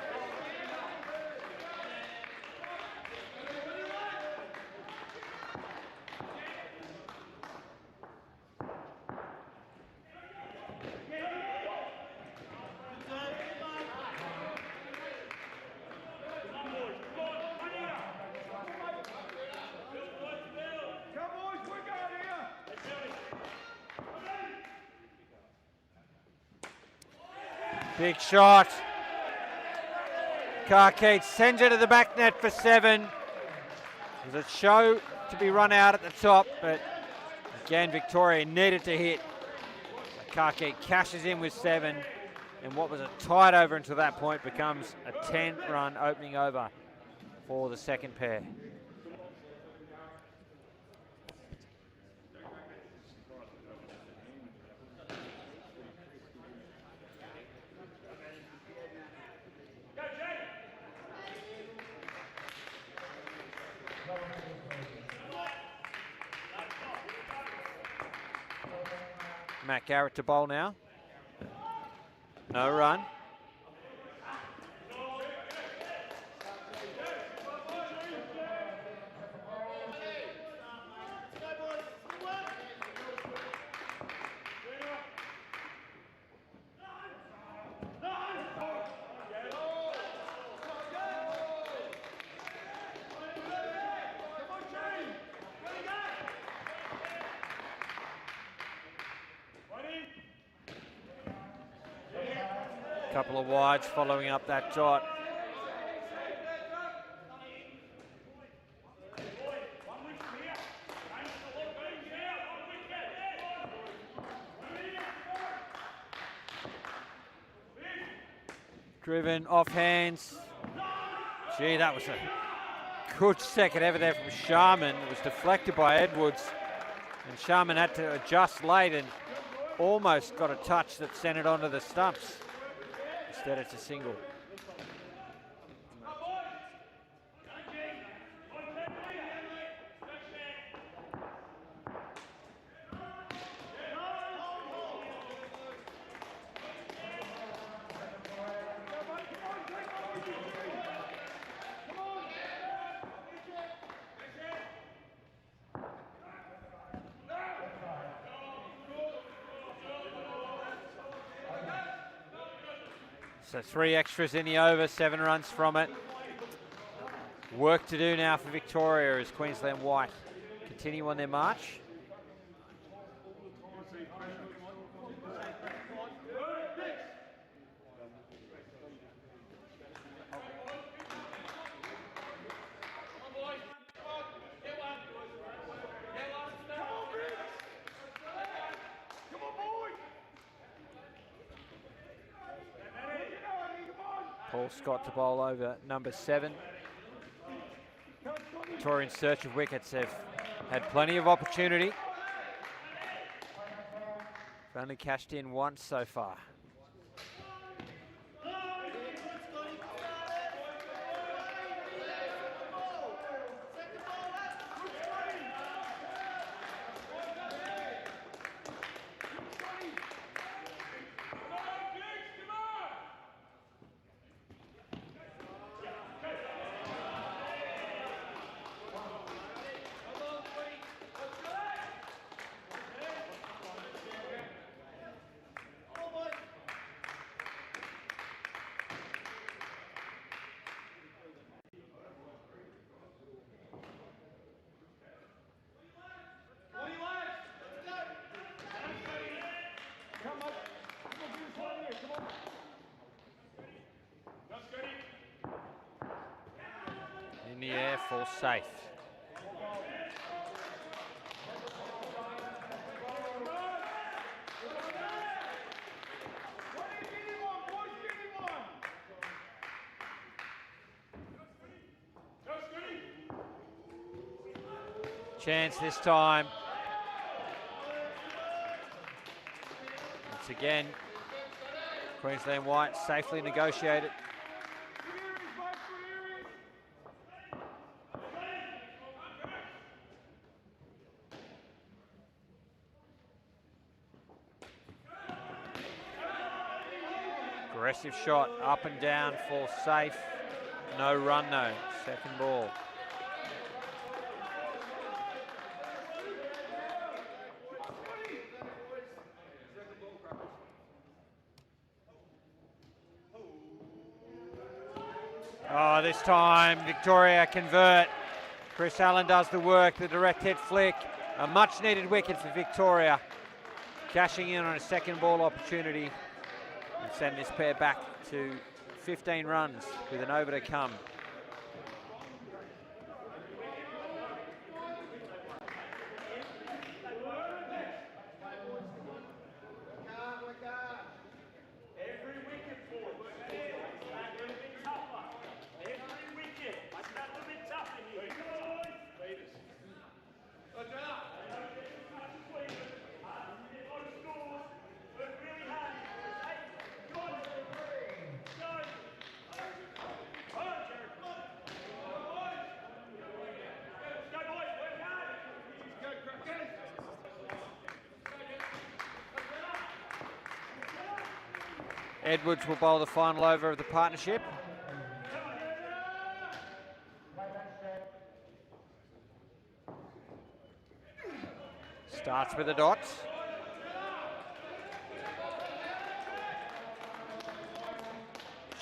Big shot. Carkett sends it to the back net for 7. There's a show to be run out at the top, but again, Victoria needed to hit. Carkett cashes in with 7, and what was a tight over until that point becomes a 10-run opening over for the second pair. Matt Garrett to bowl now. No run. Couple of wides following up that dot. Driven off hands. Gee, that was a good second ever there from Sharman. It was deflected by Edwards, and Sharman had to adjust late and almost got a touch that sent it onto the stumps. Instead, it's a single. So 3 extras in the over, 7 runs from it. Work to do now for Victoria as Queensland White continue on their march. Paul Scott to bowl over number 7. Victoria in search of wickets have had plenty of opportunity. They've only cashed in once so far. In the air, full safe. Chance this time. Once again, Queensland White safely negotiated. Aggressive shot, up and down, full safe. No run though, second ball. Oh, this time Victoria convert. Chris Allen does the work, the direct hit flick. A much needed wicket for Victoria. Cashing in on a second ball opportunity and send this pair back to 15 runs with an over to come. Edwards will bowl the final over of the partnership. Starts with the dots.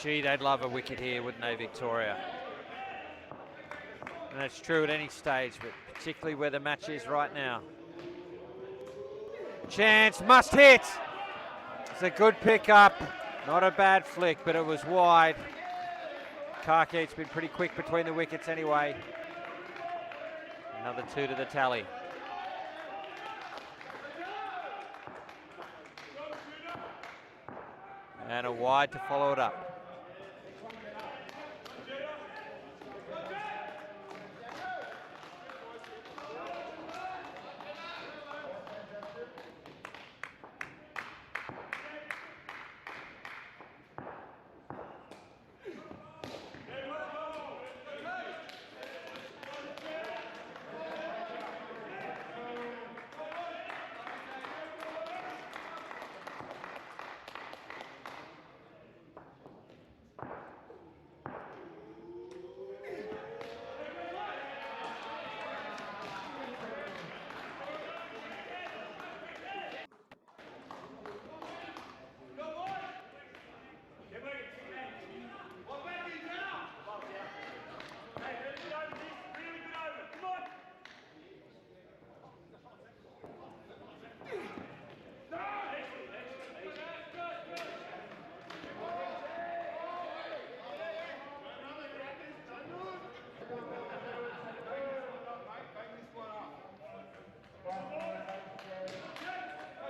Gee, they'd love a wicket here, wouldn't they, Victoria? And that's true at any stage, but particularly where the match is right now. Chance, must hit. It's a good pick-up. Not a bad flick, but it was wide. Karkeet's been pretty quick between the wickets anyway. Another 2 to the tally. And a wide to follow it up.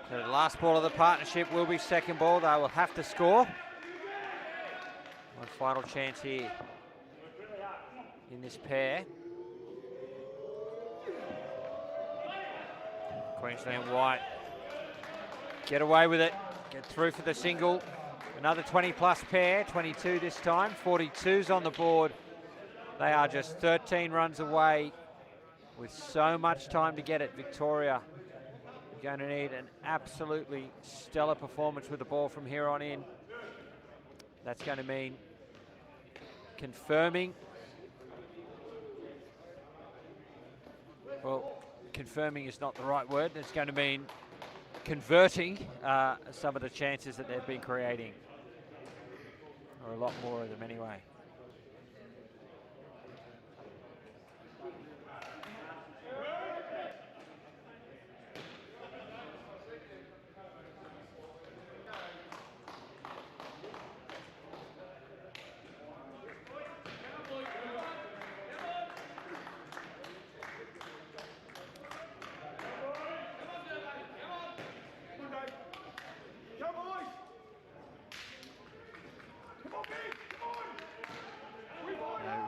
So the last ball of the partnership will be second ball. They will have to score. One final chance here in this pair. Queensland White get away with it, get through for the single. Another 20-plus pair, 22 this time, 42's on the board. They are just 13 runs away with so much time to get it. Victoria going to need an absolutely stellar performance with the ball from here on in. That's going to mean confirming. Well, confirming is not the right word. It's going to mean converting some of the chances that they've been creating. Or a lot more of them anyway.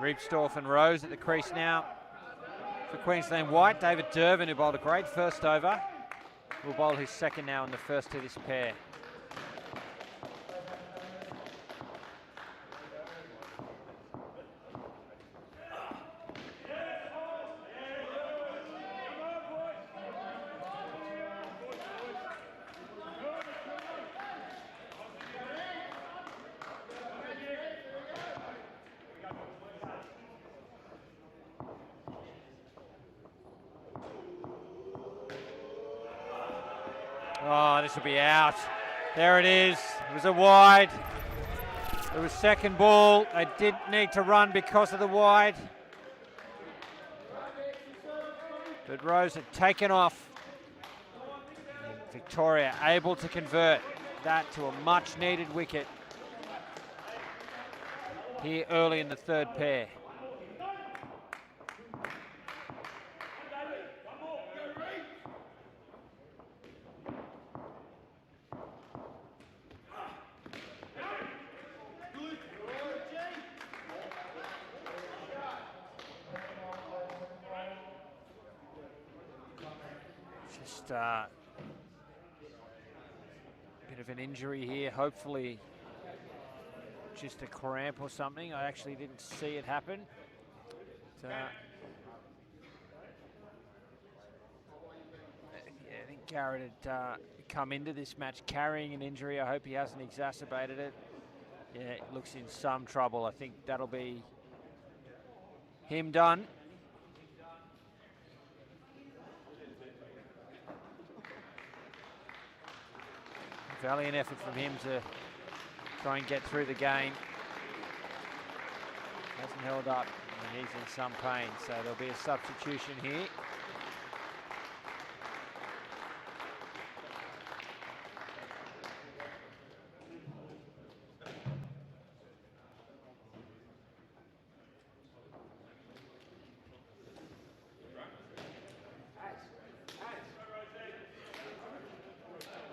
Reepstorff and Rose at the crease now for Queensland White. David Durban, who bowled a great first over, will bowl his second now in the first of this pair. Oh, this will be out. There it is. It was a wide. It was second ball. They did need to run because of the wide. But Rose had taken off. And Victoria able to convert that to a much needed wicket here early in the third pair. Just a bit of an injury here, hopefully just a cramp or something. I actually didn't see it happen. But, yeah, I think Garrett had come into this match carrying an injury. I hope he hasn't exacerbated it. Yeah, it looks in some trouble. I think that'll be him done. Valiant effort from him to try and get through the game. Hasn't held up, and he's in some pain, so there'll be a substitution here.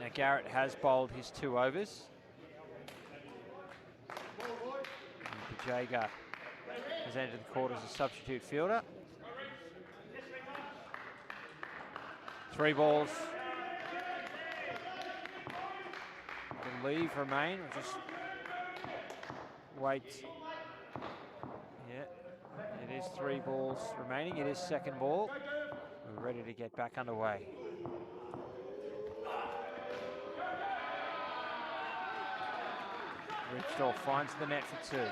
Now Garrett has bowled his 2 overs. Jager has entered the court as a substitute fielder. 3 balls. The leave remain. We'll just wait. Yeah, it is 3 balls remaining. It is second ball. We're ready to get back underway. Ripstall finds the net for 2.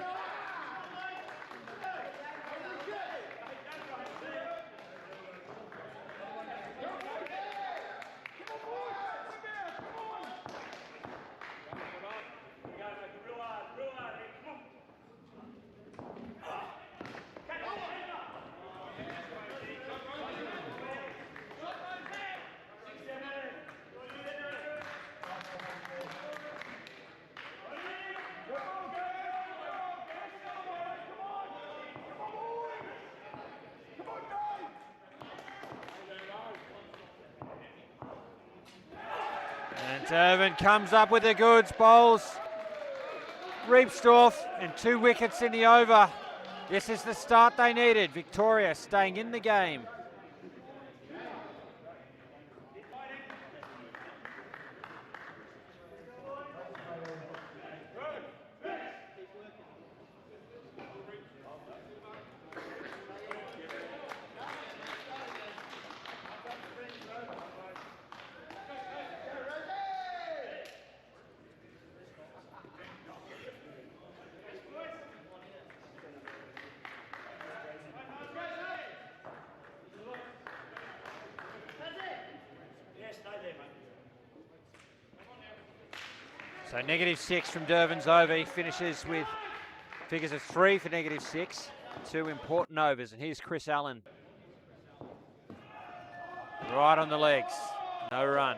And Irvin comes up with the goods, bowls Riepsdorf, and 2 wickets in the over. This is the start they needed. Victoria staying in the game. So -6 from Dervin's over. He finishes with figures of 3 for -6. 2 important overs. And here's Chris Allen. Right on the legs. No run.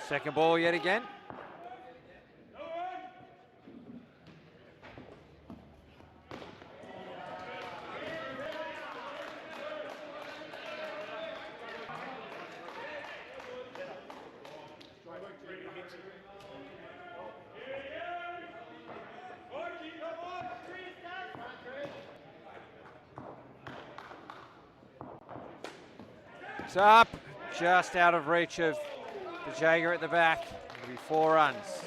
Second ball yet again. It's up, just out of reach of the Jager at the back. It'll be 4 runs.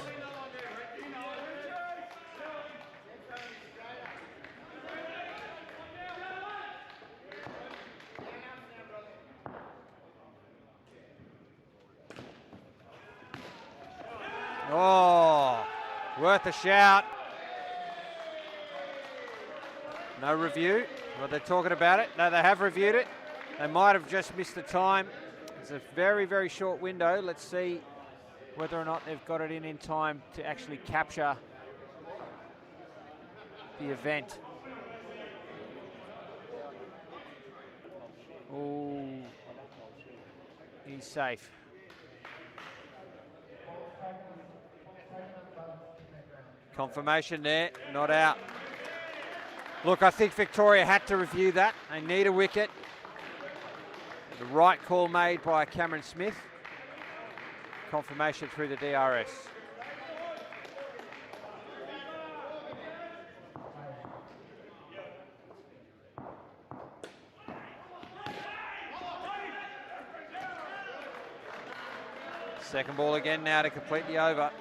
Oh, worth a shout. No review. Well, they're talking about it. No, they have reviewed it. They might have just missed the time. It's a very, very short window. Let's see whether or not they've got it in time to actually capture the event. Oh, he's safe. Confirmation there, not out. Look, I think Victoria had to review that. They need a wicket. The right call made by Cameron Smith. Confirmation through the DRS. Second ball again now to complete the over.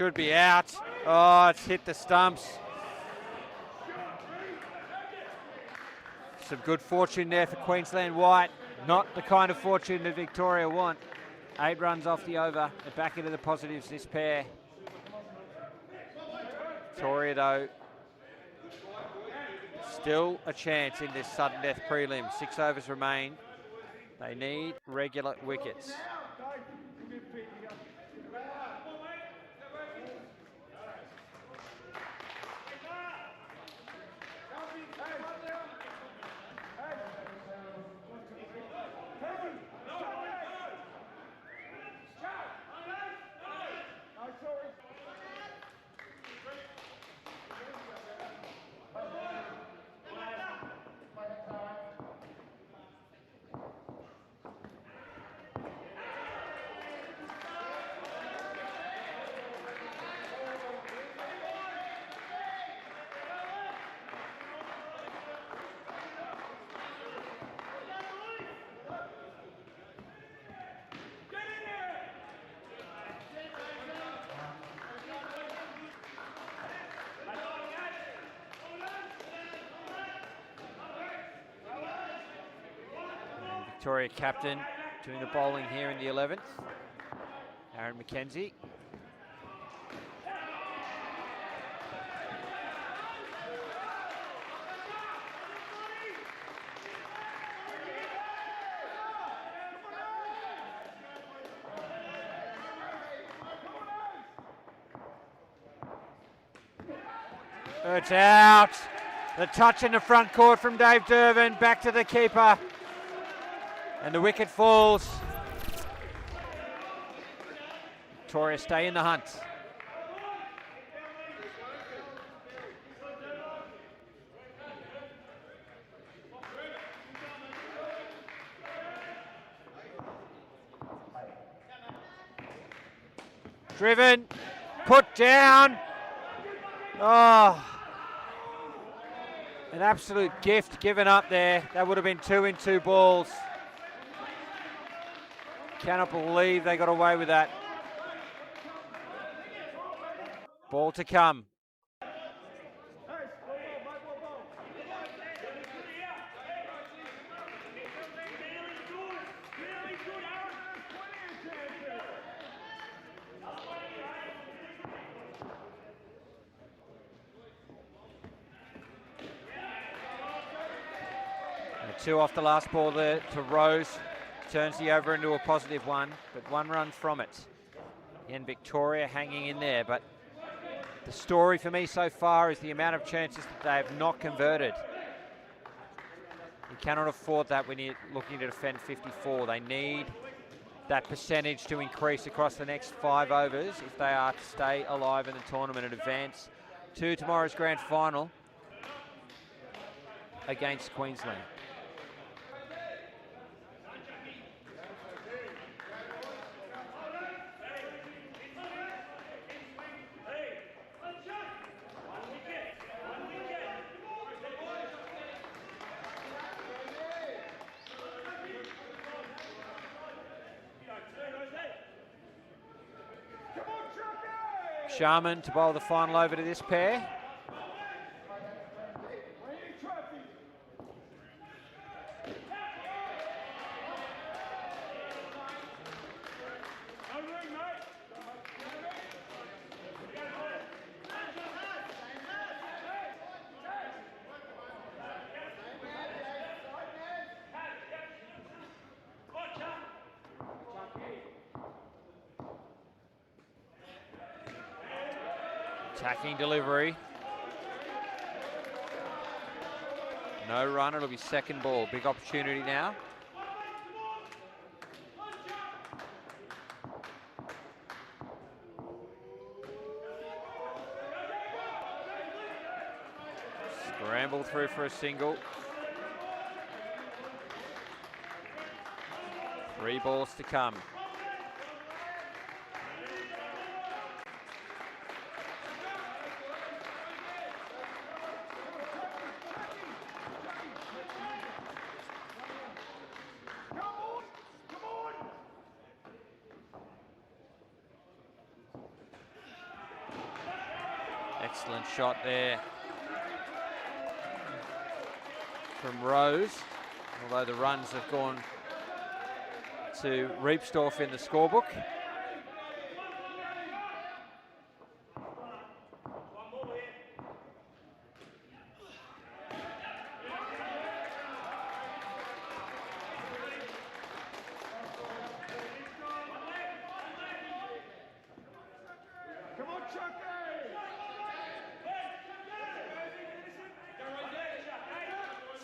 should be out. Oh, it's hit the stumps. Some good fortune there for Queensland White. Not the kind of fortune that Victoria want. 8 runs off the over. They're back into the positives, this pair. Victoria, though, still a chance in this sudden death prelim. 6 overs remain. They need regular wickets. Victoria captain doing the bowling here in the 11th. Aaron McKenzie. It's out. The touch in the front court from Dave Durban, back to the keeper. And the wicket falls. Victoria stay in the hunt. Driven, put down. Oh, an absolute gift given up there. That would have been 2 in 2 balls. Cannot believe they got away with that. Ball to come. And 2 off the last ball there to Rose. Turns the over into a positive 1, but 1 run from it. Again, Victoria hanging in there, but the story for me so far is the amount of chances that they have not converted. You cannot afford that when you're looking to defend 54. They need that percentage to increase across the next 5 overs if they are to stay alive in the tournament and advance to tomorrow's grand final against Queensland. Sharman to bowl the final over to this pair. Attacking delivery. No run, it'll be second ball. Big opportunity now. Scramble through for a single. 3 balls to come. Excellent shot there from Rose, although the runs have gone to Reepsdorf in the scorebook.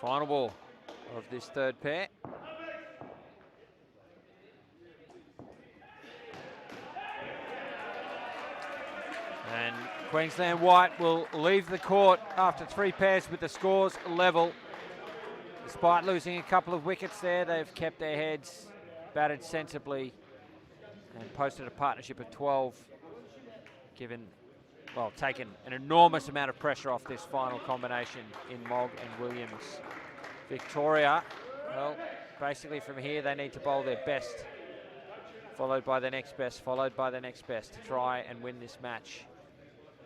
Final ball of this third pair. And Queensland White will leave the court after 3 pairs with the scores level. Despite losing a couple of wickets there, they've kept their heads, batted sensibly, and posted a partnership of 12, taken an enormous amount of pressure off this final combination in Mogg and Williams. Victoria, well, basically from here they need to bowl their best, followed by the next best, followed by the next best to try and win this match.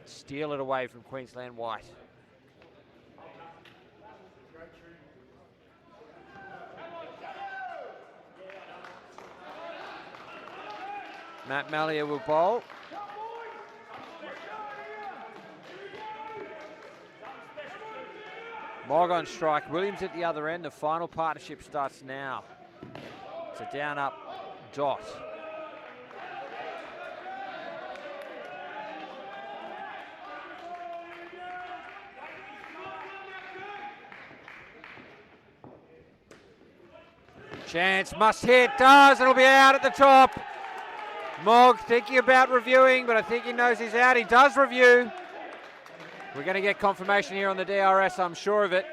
Steal it away from Queensland White. Matt Mallia will bowl. Mogg on strike, Williams at the other end. The final partnership starts now. It's a down-up dot. Chance, must hit, does, it'll be out at the top. Mogg thinking about reviewing, but I think he knows he's out. He does review. We're going to get confirmation here on the DRS, I'm sure of it.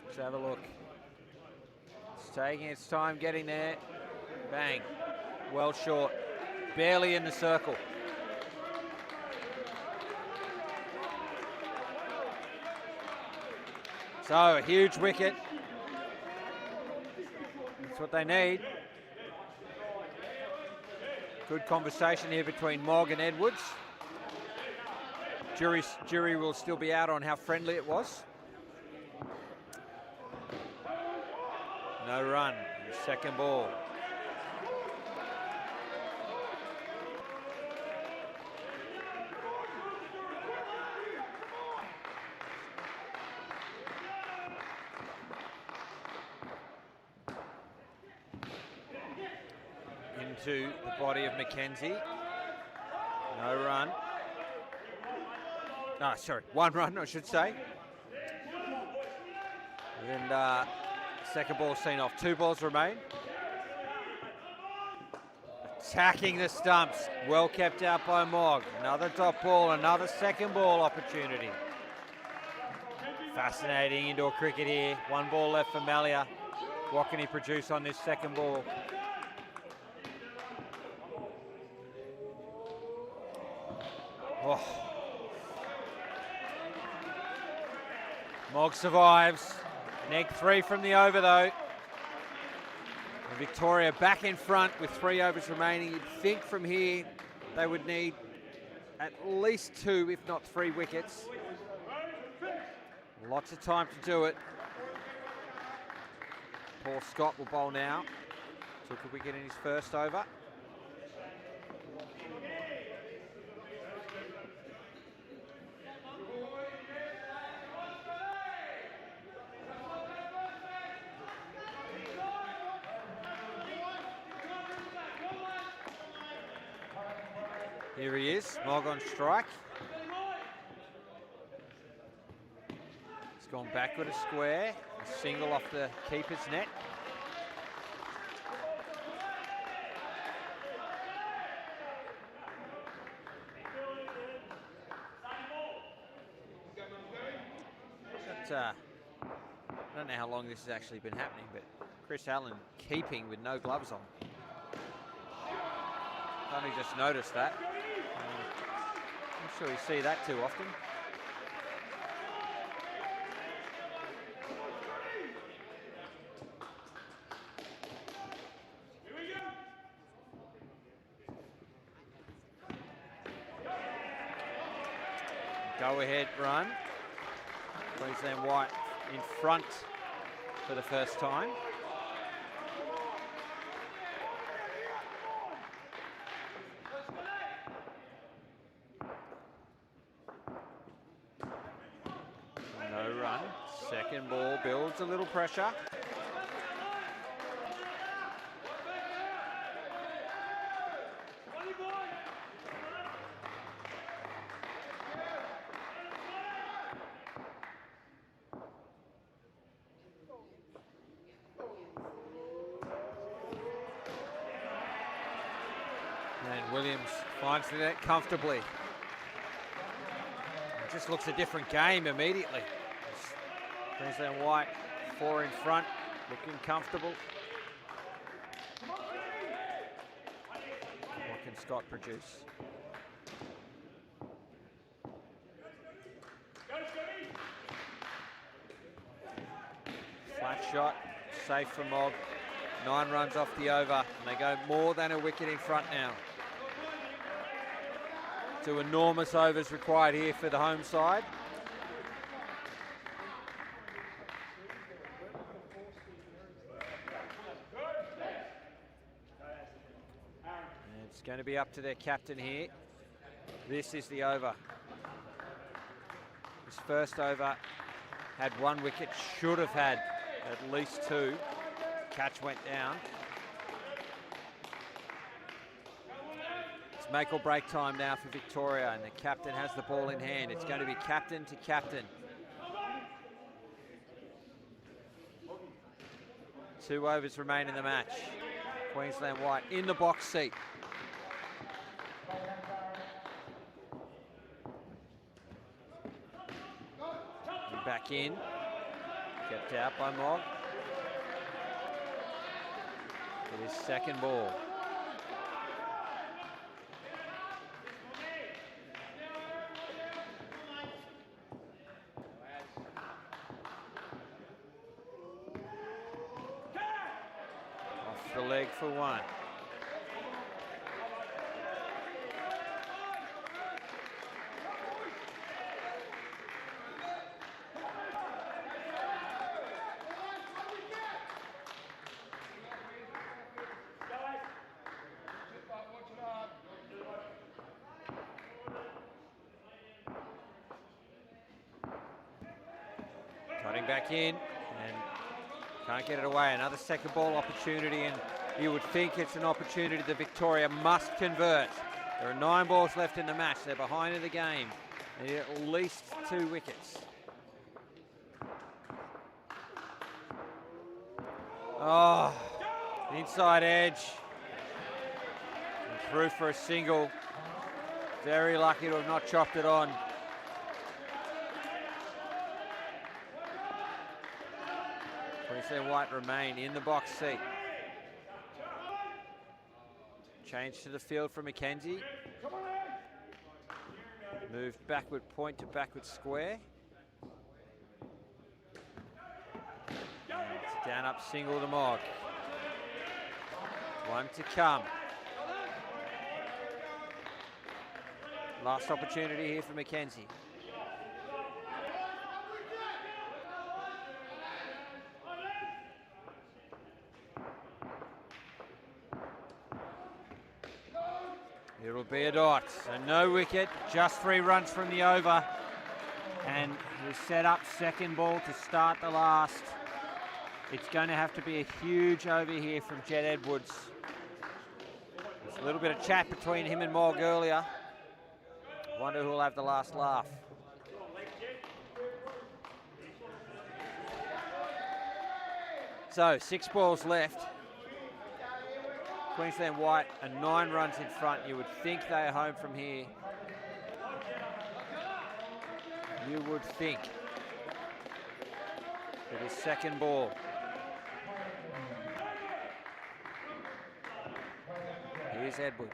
Let's have a look. It's taking its time getting there. Bang. Well short. Barely in the circle. So, a huge wicket. That's what they need. Good conversation here between Mogg and Edwards. Jury will still be out on how friendly it was. No run. Second ball. Into the body of Mackenzie. No run. No, sorry, 1 run, I should say. And second ball seen off. 2 balls remain. Attacking the stumps. Well kept out by Mogg. Another dot ball, another second ball opportunity. Fascinating indoor cricket here. 1 ball left for Mallia. What can he produce on this second ball? Oh. Mogg survives. Neg 3 from the over though. And Victoria back in front with 3 overs remaining. You'd think from here they would need at least 2, if not 3 wickets. Lots of time to do it. Paul Scott will bowl now. Took a wicket in his first over. Here he is, Mogg on strike. It's gone backward a square, a single off the keeper's net. But, I don't know how long this has actually been happening, but Chris Allen keeping with no gloves on. I've only just noticed that. I'm sure you see that too often. go-ahead run. Queensland White in front for the first time. No run. Second ball builds a little pressure. And Williams finds the net comfortably. It just looks a different game immediately. Queensland White, 4 in front, looking comfortable. What can Scott produce? Flat shot, safe for Mogg. 9 runs off the over, and they go more than a wicket in front now. 2 enormous overs required here for the home side. And it's going to be up to their captain here. This is the over. His first over had 1 wicket, should have had at least 2. Catch went down. It's make or break time now for Victoria, and the captain has the ball in hand. It's going to be captain to captain. 2 overs remain in the match. Queensland White in the box seat. And back in. Kept out by Mogg. It is second ball. Off the leg for 1. Cutting back in and can't get it away. Another second ball opportunity, and you would think it's an opportunity that Victoria must convert. There are 9 balls left in the match. They're behind in the game. They need at least 2 wickets. Oh, inside edge. And through for a single. Very lucky to have not chopped it on. Queensland White remain in the box seat. Change to the field for Mackenzie. Moved backward point to backward square. It's down up single to Mogg. 1 to come. Last opportunity here for Mackenzie. It'll be a dot, so no wicket, just 3 runs from the over. And we set up second ball to start the last. It's going to have to be a huge over here from Jed Edwards. There's a little bit of chat between him and Mogg earlier. Wonder who'll have the last laugh. So 6 balls left. Queensland White are 9 runs in front. You would think they are home from here. You would think. It is second ball. Here's Edwards.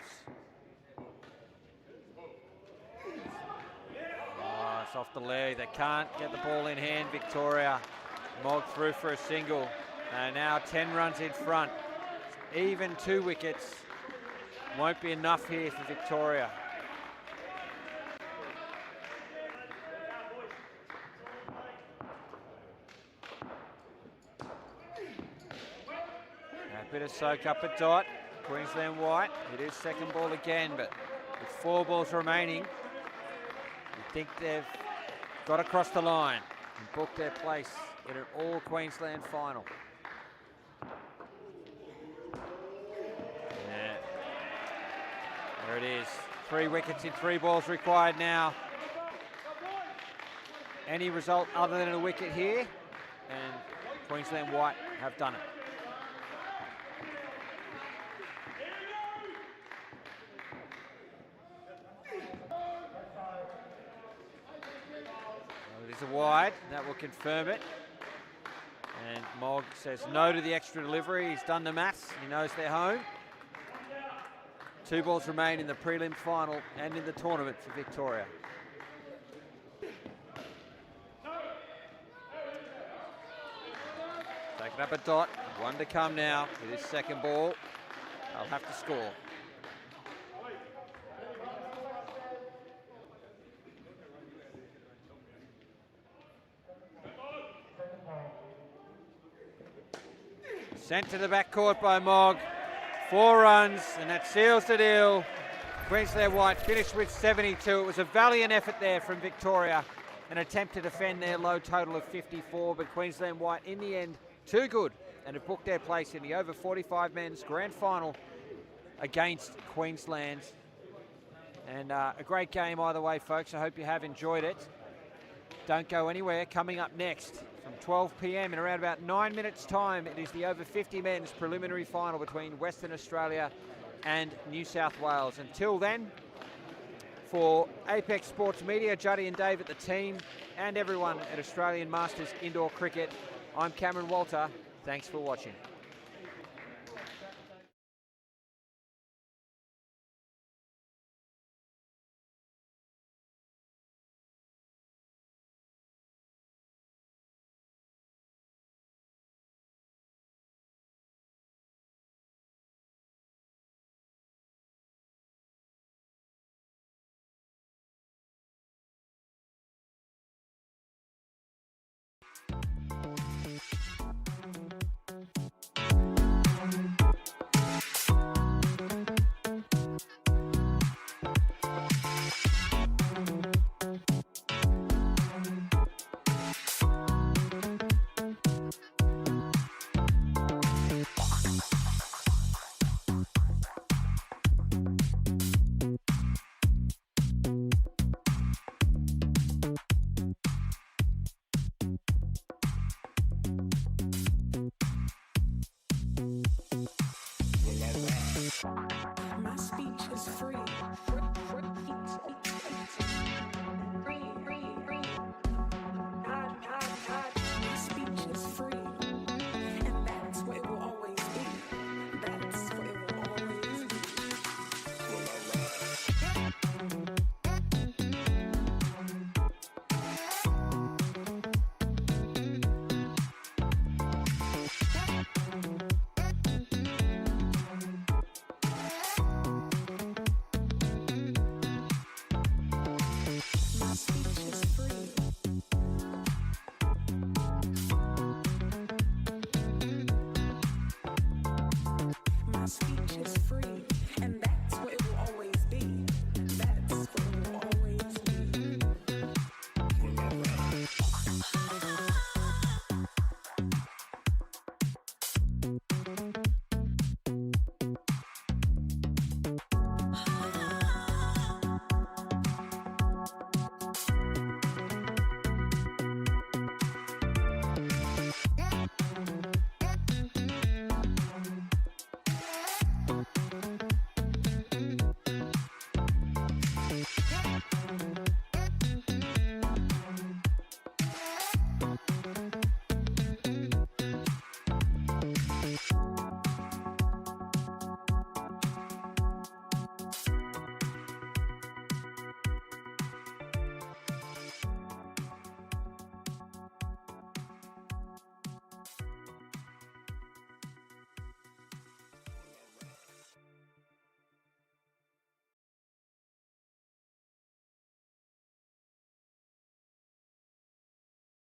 Oh, it's off the leg. They can't get the ball in hand, Victoria. Mogg through for a single. Now 10 runs in front. Even 2 wickets. Won't be enough here for Victoria. bit of soak up at dot. Queensland white. It is second ball again, but with 4 balls remaining, you think they've got across the line and booked their place in an all-Queensland final. Yeah. There it is. 3 wickets in 3 balls required now. Any result other than a wicket here, and Queensland white have done it. Well, it is a wide, that will confirm it. And Mogg says no to the extra delivery. He's done the maths, he knows they're home. 2 balls remain in the prelim final and in the tournament for Victoria. Taken up a dot, 1 to come now. It is second ball. They'll have to score. Sent to the backcourt by Mogg. 4 runs, and that seals the deal. Queensland white finished with 72. It was a valiant effort there from Victoria, an attempt to defend their low total of 54, but Queensland white in the end too good, and have booked their place in the over 45 men's grand final against Queensland. And a great game either way, folks. I hope you have enjoyed it. Don't go anywhere. Coming up next from 12 p.m. in around about 9 minutes time, it is the over 50 men's preliminary final between Western Australia and New South Wales. Until then, for Apex Sports Media, Juddy and Dave at the team, and everyone at Australian Masters Indoor Cricket, I'm Cameron Walter. Thanks for watching. My speech is free. My speech is free. And that's what it will always be. That's what it will always be. My speech is free, and that's what it will always be. That's what it will always be. Yeah.